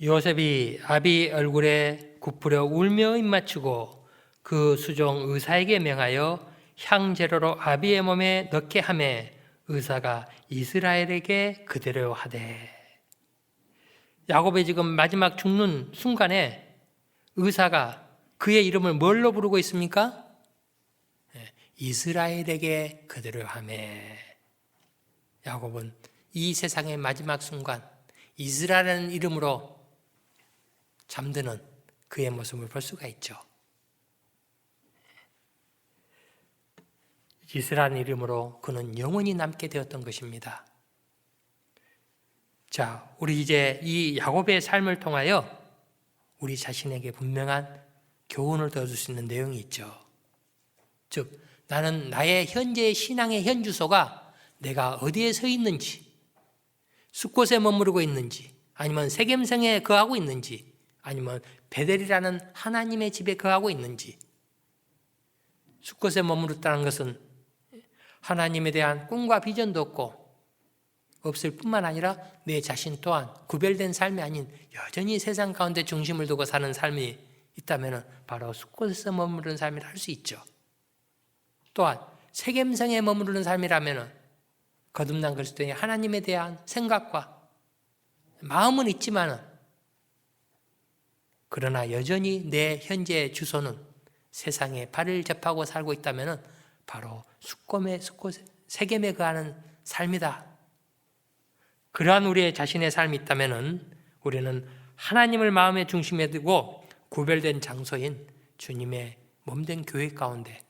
요셉이 아비 얼굴에 굽으려 울며 입맞추고 그 수종 의사에게 명하여 향재료로 아비의 몸에 넣게 하매 의사가 이스라엘에게 그대로 하되. 야곱의 지금 마지막 죽는 순간에 의사가 그의 이름을 뭘로 부르고 있습니까? 이스라엘에게 그대로 하매. 야곱은 이 세상의 마지막 순간 이스라엘이라는 이름으로 잠드는 그의 모습을 볼 수가 있죠. 이스라엘 이름으로 그는 영원히 남게 되었던 것입니다. 자, 우리 이제 이 야곱의 삶을 통하여 우리 자신에게 분명한 교훈을 얻을 수 있는 내용이 있죠. 즉, 나는 나의 현재의 신앙의 현주소가 내가 어디에 서 있는지, 숫곳에 머무르고 있는지, 아니면 세겜성에 거하고 있는지, 아니면 베델이라는 하나님의 집에 거하고 있는지. 숫곳에 머무르다는 것은 하나님에 대한 꿈과 비전도 없을 뿐만 아니라 내 자신 또한 구별된 삶이 아닌 여전히 세상 가운데 중심을 두고 사는 삶이 있다면 바로 숫곳에서 머무르는 삶이라 할 수 있죠. 또한 세겜성에 머무르는 삶이라면 거듭난 그리스도인이 하나님에 대한 생각과 마음은 있지만 그러나 여전히 내 현재의 주소는 세상에 발을 접하고 살고 있다면 바로 숫곳에 세겜에 거하는 삶이다. 그러한 우리의 자신의 삶이 있다면 우리는 하나님을 마음의 중심에 두고 구별된 장소인 주님의 몸된 교회 가운데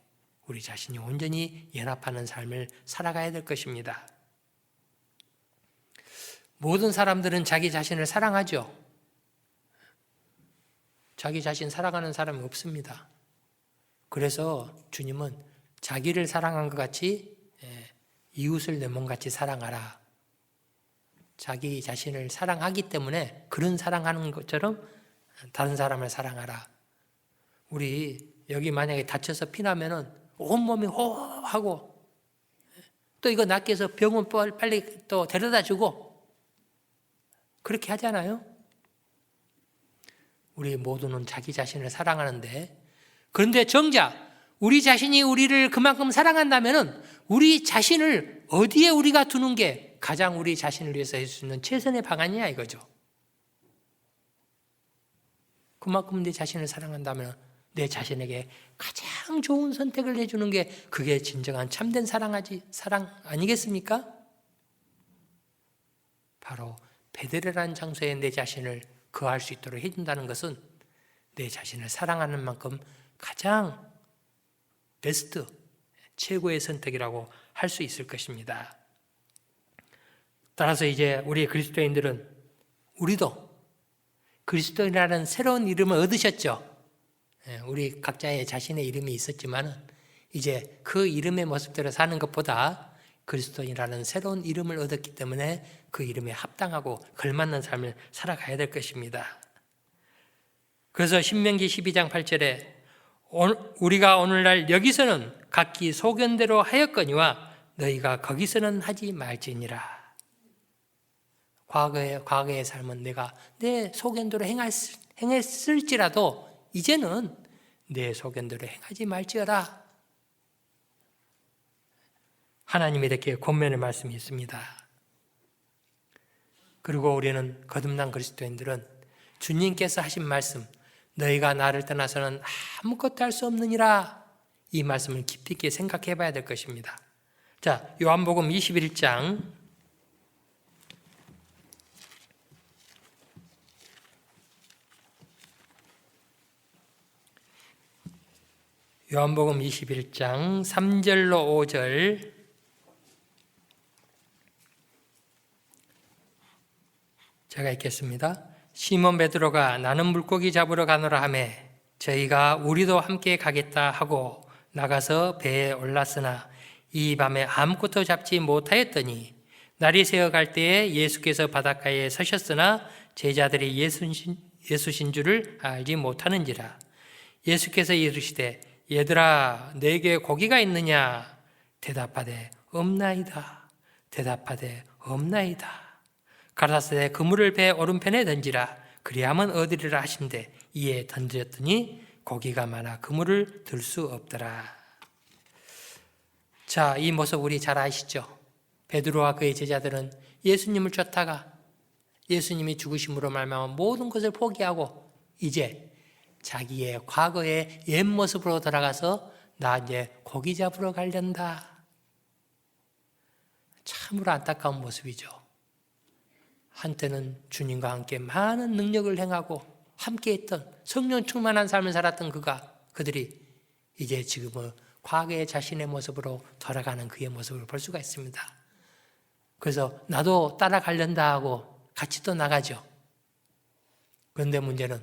우리 자신이 온전히 연합하는 삶을 살아가야 될 것입니다. 모든 사람들은 자기 자신을 사랑하죠. 자기 자신 사랑하는 사람이 없습니다. 그래서 주님은 자기를 사랑한 것 같이 이웃을 내 몸같이 사랑하라. 자기 자신을 사랑하기 때문에 그런 사랑하는 것처럼 다른 사람을 사랑하라. 우리 여기 만약에 다쳐서 피나면은 온몸이 호하고 또 이거 낫게 해서 병원 빨리 또 데려다 주고 그렇게 하잖아요. 우리 모두는 자기 자신을 사랑하는데, 그런데 정작 우리 자신이 우리를 그만큼 사랑한다면 우리 자신을 어디에 우리가 두는 게 가장 우리 자신을 위해서 할 수 있는 최선의 방안이냐 이거죠. 그만큼 내 자신을 사랑한다면 내 자신에게 가장 좋은 선택을 해주는 게 그게 진정한 참된 사랑 아니겠습니까? 바로 베들레라는 장소에 내 자신을 거할 수 있도록 해준다는 것은 내 자신을 사랑하는 만큼 가장 베스트, 최고의 선택이라고 할 수 있을 것입니다. 따라서 이제 우리 그리스도인들은 우리도 그리스도인이라는 새로운 이름을 얻으셨죠. 우리 각자의 자신의 이름이 있었지만 이제 그 이름의 모습대로 사는 것보다 그리스도인이라는 새로운 이름을 얻었기 때문에 그 이름에 합당하고 걸맞는 삶을 살아가야 될 것입니다. 그래서 신명기 12장 8절에 우리가 오늘날 여기서는 각기 소견대로 하였거니와 너희가 거기서는 하지 말지니라. 과거의 삶은 내가 내 소견대로 행했을지라도 이제는 내 소견대로 행하지 말지어라. 하나님이 이렇게 권면의 말씀이 있습니다. 그리고 우리는 거듭난 그리스도인들은 주님께서 하신 말씀, 너희가 나를 떠나서는 아무것도 할 수 없느니라, 이 말씀을 깊이 있게 생각해 봐야 될 것입니다. 자, 요한복음 21장 요한복음 21장 3절로 5절 제가 읽겠습니다. 시몬 베드로가 나는 물고기 잡으러 가노라 하매 저희가 우리도 함께 가겠다 하고 나가서 배에 올랐으나 이 밤에 아무것도 잡지 못하였더니 날이 새어 갈 때에 예수께서 바닷가에 서셨으나 제자들이 예수신 줄을 알지 못하는지라. 예수께서 이르시되 얘들아 내게 고기가 있느냐? 대답하되 없나이다. 대답하되 없나이다. 가라사대 그물을 배 오른편에 던지라. 그리하면 얻으리라 하신대 이에 던졌더니 고기가 많아 그물을 들 수 없더라. 자, 이 모습 우리 잘 아시죠? 베드로와 그의 제자들은 예수님을 쫓다가 예수님이 죽으심으로 말미암아 모든 것을 포기하고 이제 자기의 과거의 옛 모습으로 돌아가서 나 이제 고기 잡으러 가련다. 참으로 안타까운 모습이죠. 한때는 주님과 함께 많은 능력을 행하고 함께했던 성령 충만한 삶을 살았던 그들이 이제 지금은 과거의 자신의 모습으로 돌아가는 그의 모습을 볼 수가 있습니다. 그래서 나도 따라가련다 하고 같이 또 나가죠. 그런데 문제는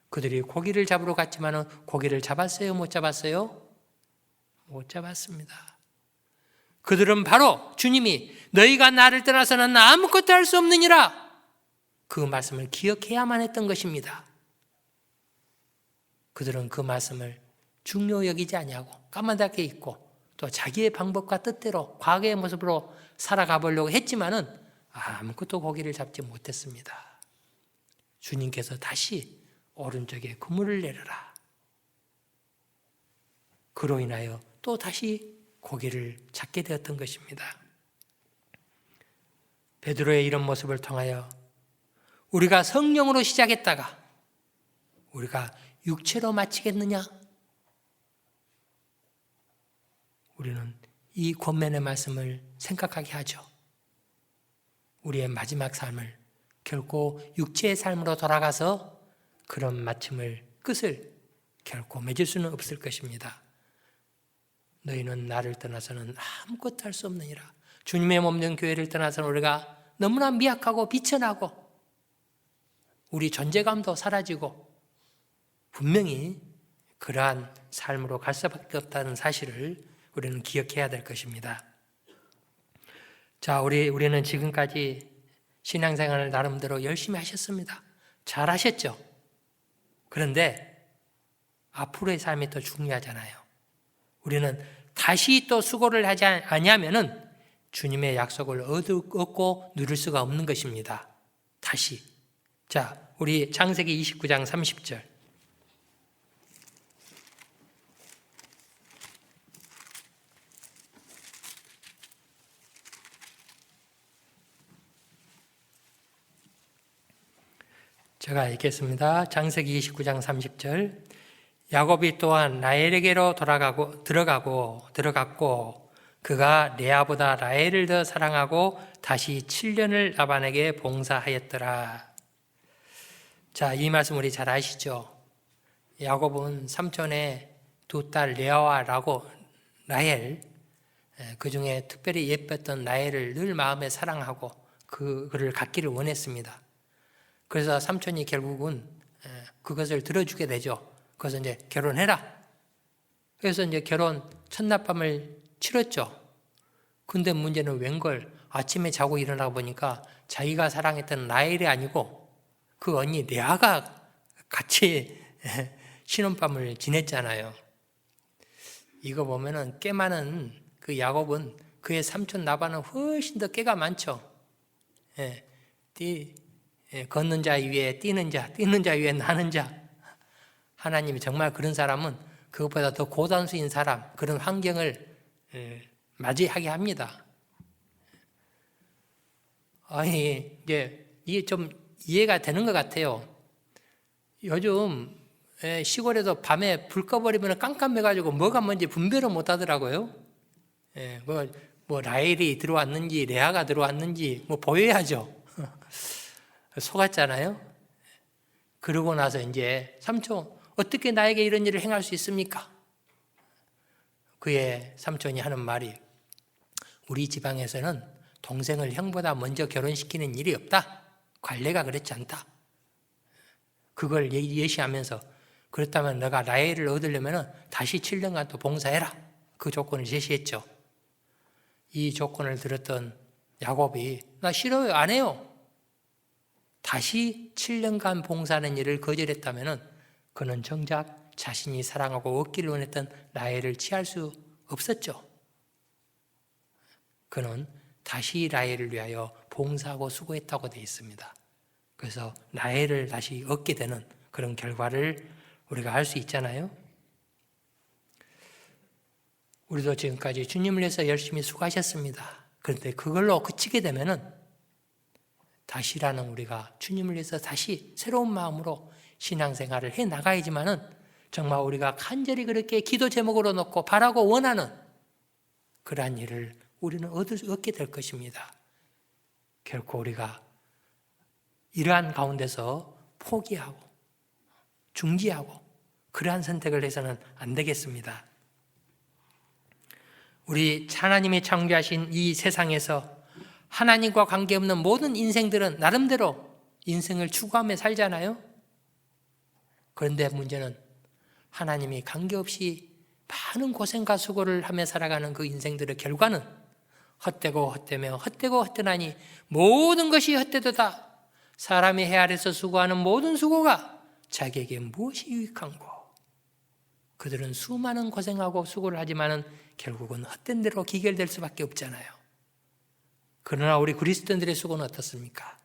그들이 고기를 잡으러 갔지만 고기를 잡았어요? 못 잡았어요? 못 잡았습니다. 그들은 바로 주님이 너희가 나를 떠나서는 아무것도 할 수 없느니라 그 말씀을 기억해야만 했던 것입니다. 그들은 그 말씀을 중요 여기지 아니하고 까마득하게 잊고 또 자기의 방법과 뜻대로 과거의 모습으로 살아가 보려고 했지만은 아무것도 고기를 잡지 못했습니다. 주님께서 다시 오른쪽에 그물을 내려라. 그로 인하여 또 다시 고기를 잡게 되었던 것입니다. 베드로의 이런 모습을 통하여 우리가 성령으로 시작했다가 우리가 육체로 마치겠느냐? 우리는 이 권면의 말씀을 생각하게 하죠. 우리의 마지막 삶을 결코 육체의 삶으로 돌아가서 그런 끝을 결코 맺을 수는 없을 것입니다. 너희는 나를 떠나서는 아무것도 할 수 없느니라. 주님의 몸된 교회를 떠나서는 우리가 너무나 미약하고 비천하고 우리 존재감도 사라지고 분명히 그러한 삶으로 갈 수밖에 없다는 사실을 우리는 기억해야 될 것입니다. 자, 우리는 지금까지 신앙생활을 나름대로 열심히 하셨습니다. 잘 하셨죠? 그런데 앞으로의 삶이 더 중요하잖아요. 우리는 다시 또 수고를 하지 아니하면은 주님의 약속을 얻고 누릴 수가 없는 것입니다. 다시. 자, 우리 창세기 29장 30절. 제가 읽겠습니다. 창세기 29장 30절. 야곱이 또한 라헬에게로 들어갔고 그가 레아보다 라헬을 더 사랑하고 다시 7년을 라반에게 봉사하였더라. 자, 이 말씀 우리 잘 아시죠? 야곱은 삼촌의 두 딸 레아와 라헬, 그 중에 특별히 예뻤던 라헬을 늘 마음에 사랑하고 그를 갖기를 원했습니다. 그래서 삼촌이 결국은 그것을 들어주게 되죠. 그래서 이제 결혼해라. 그래서 이제 결혼 첫날밤을 치렀죠. 근데 문제는 웬걸 아침에 자고 일어나 보니까 자기가 사랑했던 라헬이 아니고 그 언니 레아가 같이 신혼밤을 지냈잖아요. 이거 보면은 꽤 많은 그 야곱은 그의 삼촌 라반은 훨씬 더 깨가 많죠. 걷는 자 위에 뛰는 자 위에 나는 자. 하나님이 정말 그런 사람은 그것보다 더 고단수인 사람, 그런 환경을 맞이하게 합니다. 아니, 이게 좀 이해가 되는 것 같아요. 요즘 시골에도 밤에 불 꺼버리면 깜깜해가지고 뭐가 뭔지 분별을 못 하더라고요. 뭐 라헬이 들어왔는지, 레아가 들어왔는지, 보여야죠. 속았잖아요. 그러고 나서 이제 삼촌, 어떻게 나에게 이런 일을 행할 수 있습니까? 그의 삼촌이 하는 말이, 우리 지방에서는 동생을 형보다 먼저 결혼시키는 일이 없다. 관례가 그렇지 않다. 그걸 예시하면서, 그렇다면 너가 라헬을 얻으려면 다시 7년간 또 봉사해라. 그 조건을 제시했죠. 이 조건을 들었던 야곱이, 나 싫어요, 안 해요. 다시 7년간 봉사하는 일을 거절했다면 그는 정작 자신이 사랑하고 얻기를 원했던 라헬을 취할 수 없었죠. 그는 다시 라헬을 위하여 봉사하고 수고했다고 되어 있습니다. 그래서 라헬을 다시 얻게 되는 그런 결과를 우리가 알 수 있잖아요. 우리도 지금까지 주님을 위해서 열심히 수고하셨습니다. 그런데 그걸로 그치게 되면은 다시라는 우리가 주님을 위해서 다시 새로운 마음으로 신앙생활을 해 나가야지만은 정말 우리가 간절히 그렇게 기도 제목으로 놓고 바라고 원하는 그러한 일을 우리는 얻게 될 것입니다. 결코 우리가 이러한 가운데서 포기하고 중지하고 그러한 선택을 해서는 안 되겠습니다. 우리 하나님이 창조하신 이 세상에서 하나님과 관계없는 모든 인생들은 나름대로 인생을 추구하며 살잖아요. 그런데 문제는 하나님이 관계없이 많은 고생과 수고를 하며 살아가는 그 인생들의 결과는 헛되고 헛되며 헛되고 헛되나니 모든 것이 헛되도다. 사람이 해 아래서 수고하는 모든 수고가 자기에게 무엇이 유익한고. 그들은 수많은 고생하고 수고를 하지만은 결국은 헛된 대로 기결될 수밖에 없잖아요. 그러나 우리 그리스도인들의 수고는 어떻습니까?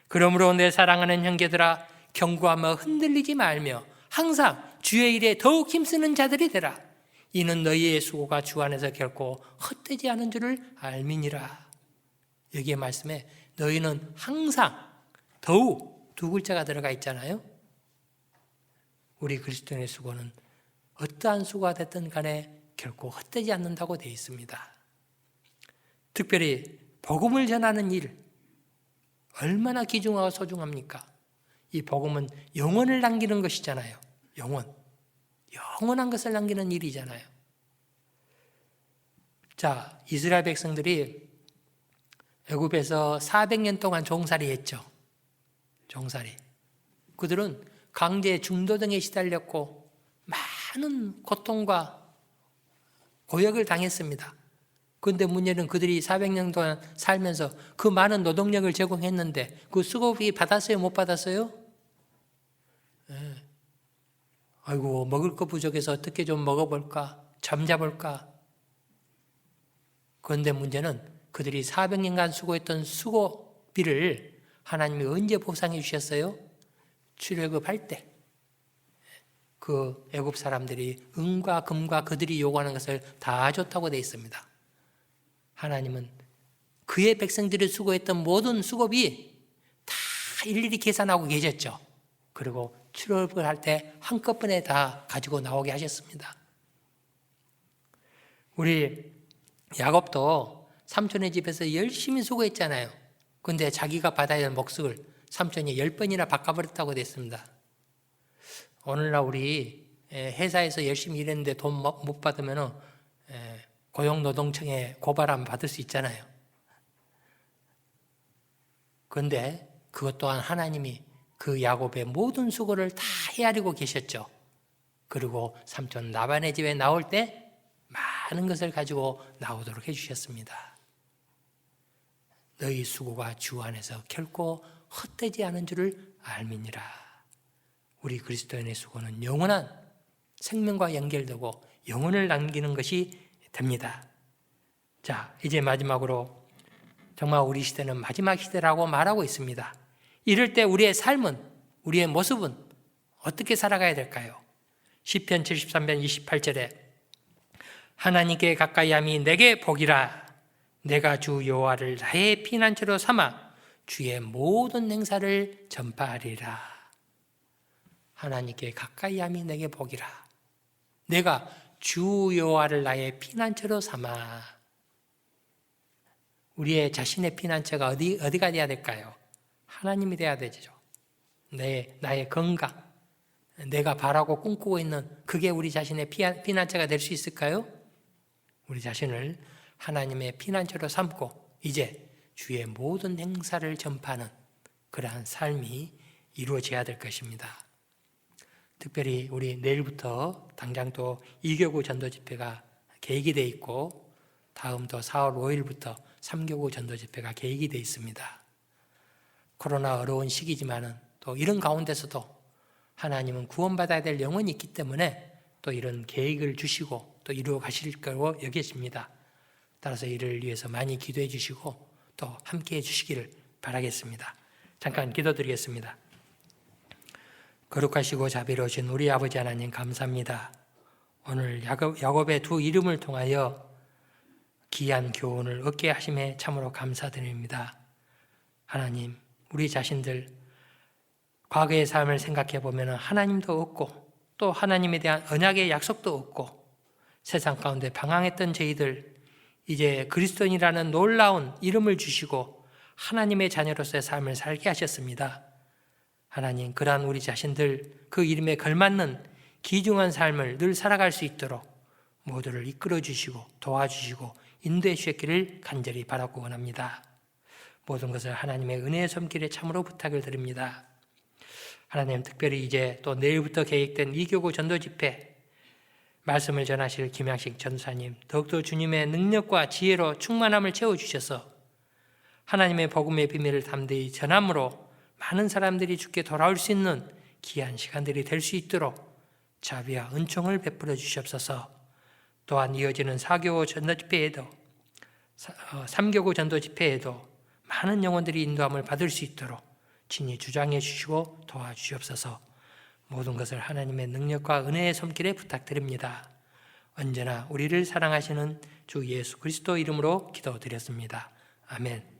그러므로 내 사랑하는 형제들아, 경고하며 흔들리지 말며 항상 주의 일에 더욱 힘쓰는 자들이 되라. 이는 너희의 수고가 주 안에서 결코 헛되지 않은 줄을 알미니라. 여기에 말씀에 너희는 항상 더욱 두 글자가 들어가 있잖아요. 우리 그리스도인의 수고는 어떠한 수고가 됐든 간에 결코 헛되지 않는다고 되어 있습니다. 특별히 복음을 전하는 일, 얼마나 귀중하고 소중합니까? 이 복음은 영혼을 남기는 것이잖아요. 영원한 것을 남기는 일이잖아요. 자, 이스라엘 백성들이 애굽에서 400년 동안 종살이 했죠. 종살이. 그들은 강제 중도등에 시달렸고 많은 고통과 고역을 당했습니다. 그런데 문제는 그들이 400년 동안 살면서 그 많은 노동력을 제공했는데 그 수고비 받았어요? 못 받았어요? 아이고 먹을 거 부족해서 어떻게 좀 먹어볼까? 잠자볼까? 그런데 문제는 그들이 400년간 수고했던 수고비를 하나님이 언제 보상해 주셨어요? 출애굽할 때. 그 애굽 사람들이 은과 금과 그들이 요구하는 것을 다 줬다고 되어 있습니다. 하나님은 그의 백성들이 수고했던 모든 수고비 다 일일이 계산하고 계셨죠. 그리고 출애굽을 할 때 한꺼번에 다 가지고 나오게 하셨습니다. 우리 야곱도 삼촌의 집에서 열심히 수고했잖아요. 그런데 자기가 받아야 할 몫을 삼촌이 10번이나 바꿔버렸다고 됐습니다. 오늘날 우리 회사에서 열심히 일했는데 돈 못 받으면 고용노동청에 고발하면 받을 수 있잖아요. 그런데 그것 또한 하나님이 그 야곱의 모든 수고를 다 헤아리고 계셨죠. 그리고 삼촌 라반의 집에 나올 때 많은 것을 가지고 나오도록 해주셨습니다. 너희 수고가 주 안에서 결코 헛되지 않은 줄을 알미니라. 우리 그리스도인의 수고는 영원한 생명과 연결되고 영혼을 남기는 것이 됩니다. 자, 이제 마지막으로 정말 우리 시대는 마지막 시대라고 말하고 있습니다. 이럴 때 우리의 삶은, 우리의 모습은 어떻게 살아가야 될까요? 시편 73편 28절에 하나님께 가까이함이 내게 복이라. 내가 주 여호와를 나의 피난처로 삼아 주의 모든 행사를 전파하리라. 하나님께 가까이함이 내게 복이라. 내가 주 여호와를 나의 피난처로 삼아. 우리의 자신의 피난처가 어디가 돼야 될까요? 하나님이 돼야 되죠. 나의 건강, 내가 바라고 꿈꾸고 있는 그게 우리 자신의 피난처가 될 수 있을까요? 우리 자신을 하나님의 피난처로 삼고 이제 주의 모든 행사를 전파하는 그러한 삶이 이루어져야 될 것입니다. 특별히 우리 내일부터 당장 또 2교구 전도 집회가 계획이 되어 있고 다음 또 4월 5일부터 3교구 전도 집회가 계획이 되어 있습니다. 코로나 어려운 시기지만은 또 이런 가운데서도 하나님은 구원받아야 될 영혼이 있기 때문에 또 이런 계획을 주시고 또 이루어 가실 거로 여기십니다. 따라서 이를 위해서 많이 기도해 주시고 또 함께 해 주시기를 바라겠습니다. 잠깐 기도드리겠습니다. 거룩하시고 자비로우신 우리 아버지 하나님 감사합니다. 오늘 야곱의 두 이름을 통하여 귀한 교훈을 얻게 하심에 참으로 감사드립니다. 하나님, 우리 자신들 과거의 삶을 생각해 보면 하나님도 없고 또 하나님에 대한 언약의 약속도 없고 세상 가운데 방황했던 저희들 이제 그리스도인이라는 놀라운 이름을 주시고 하나님의 자녀로서의 삶을 살게 하셨습니다. 하나님, 그러한 우리 자신들 그 이름에 걸맞는 귀중한 삶을 늘 살아갈 수 있도록 모두를 이끌어 주시고 도와주시고 인도해 주셨기를 간절히 바라고 원합니다. 모든 것을 하나님의 은혜의 손길에 참으로 부탁을 드립니다. 하나님, 특별히 이제 또 내일부터 계획된 2교구 전도 집회 말씀을 전하실 김양식 전사님 더욱더 주님의 능력과 지혜로 충만함을 채워주셔서 하나님의 복음의 비밀을 담대히 전함으로 많은 사람들이 주께 돌아올 수 있는 귀한 시간들이 될 수 있도록 자비와 은총을 베풀어 주시옵소서. 또한 이어지는 4교구 전도 집회에도 3교구 전도 집회에도 많은 영혼들이 인도함을 받을 수 있도록 친히 주장해 주시고 도와주시옵소서. 모든 것을 하나님의 능력과 은혜의 손길에 부탁드립니다. 언제나 우리를 사랑하시는 주 예수 그리스도 이름으로 기도드렸습니다. 아멘.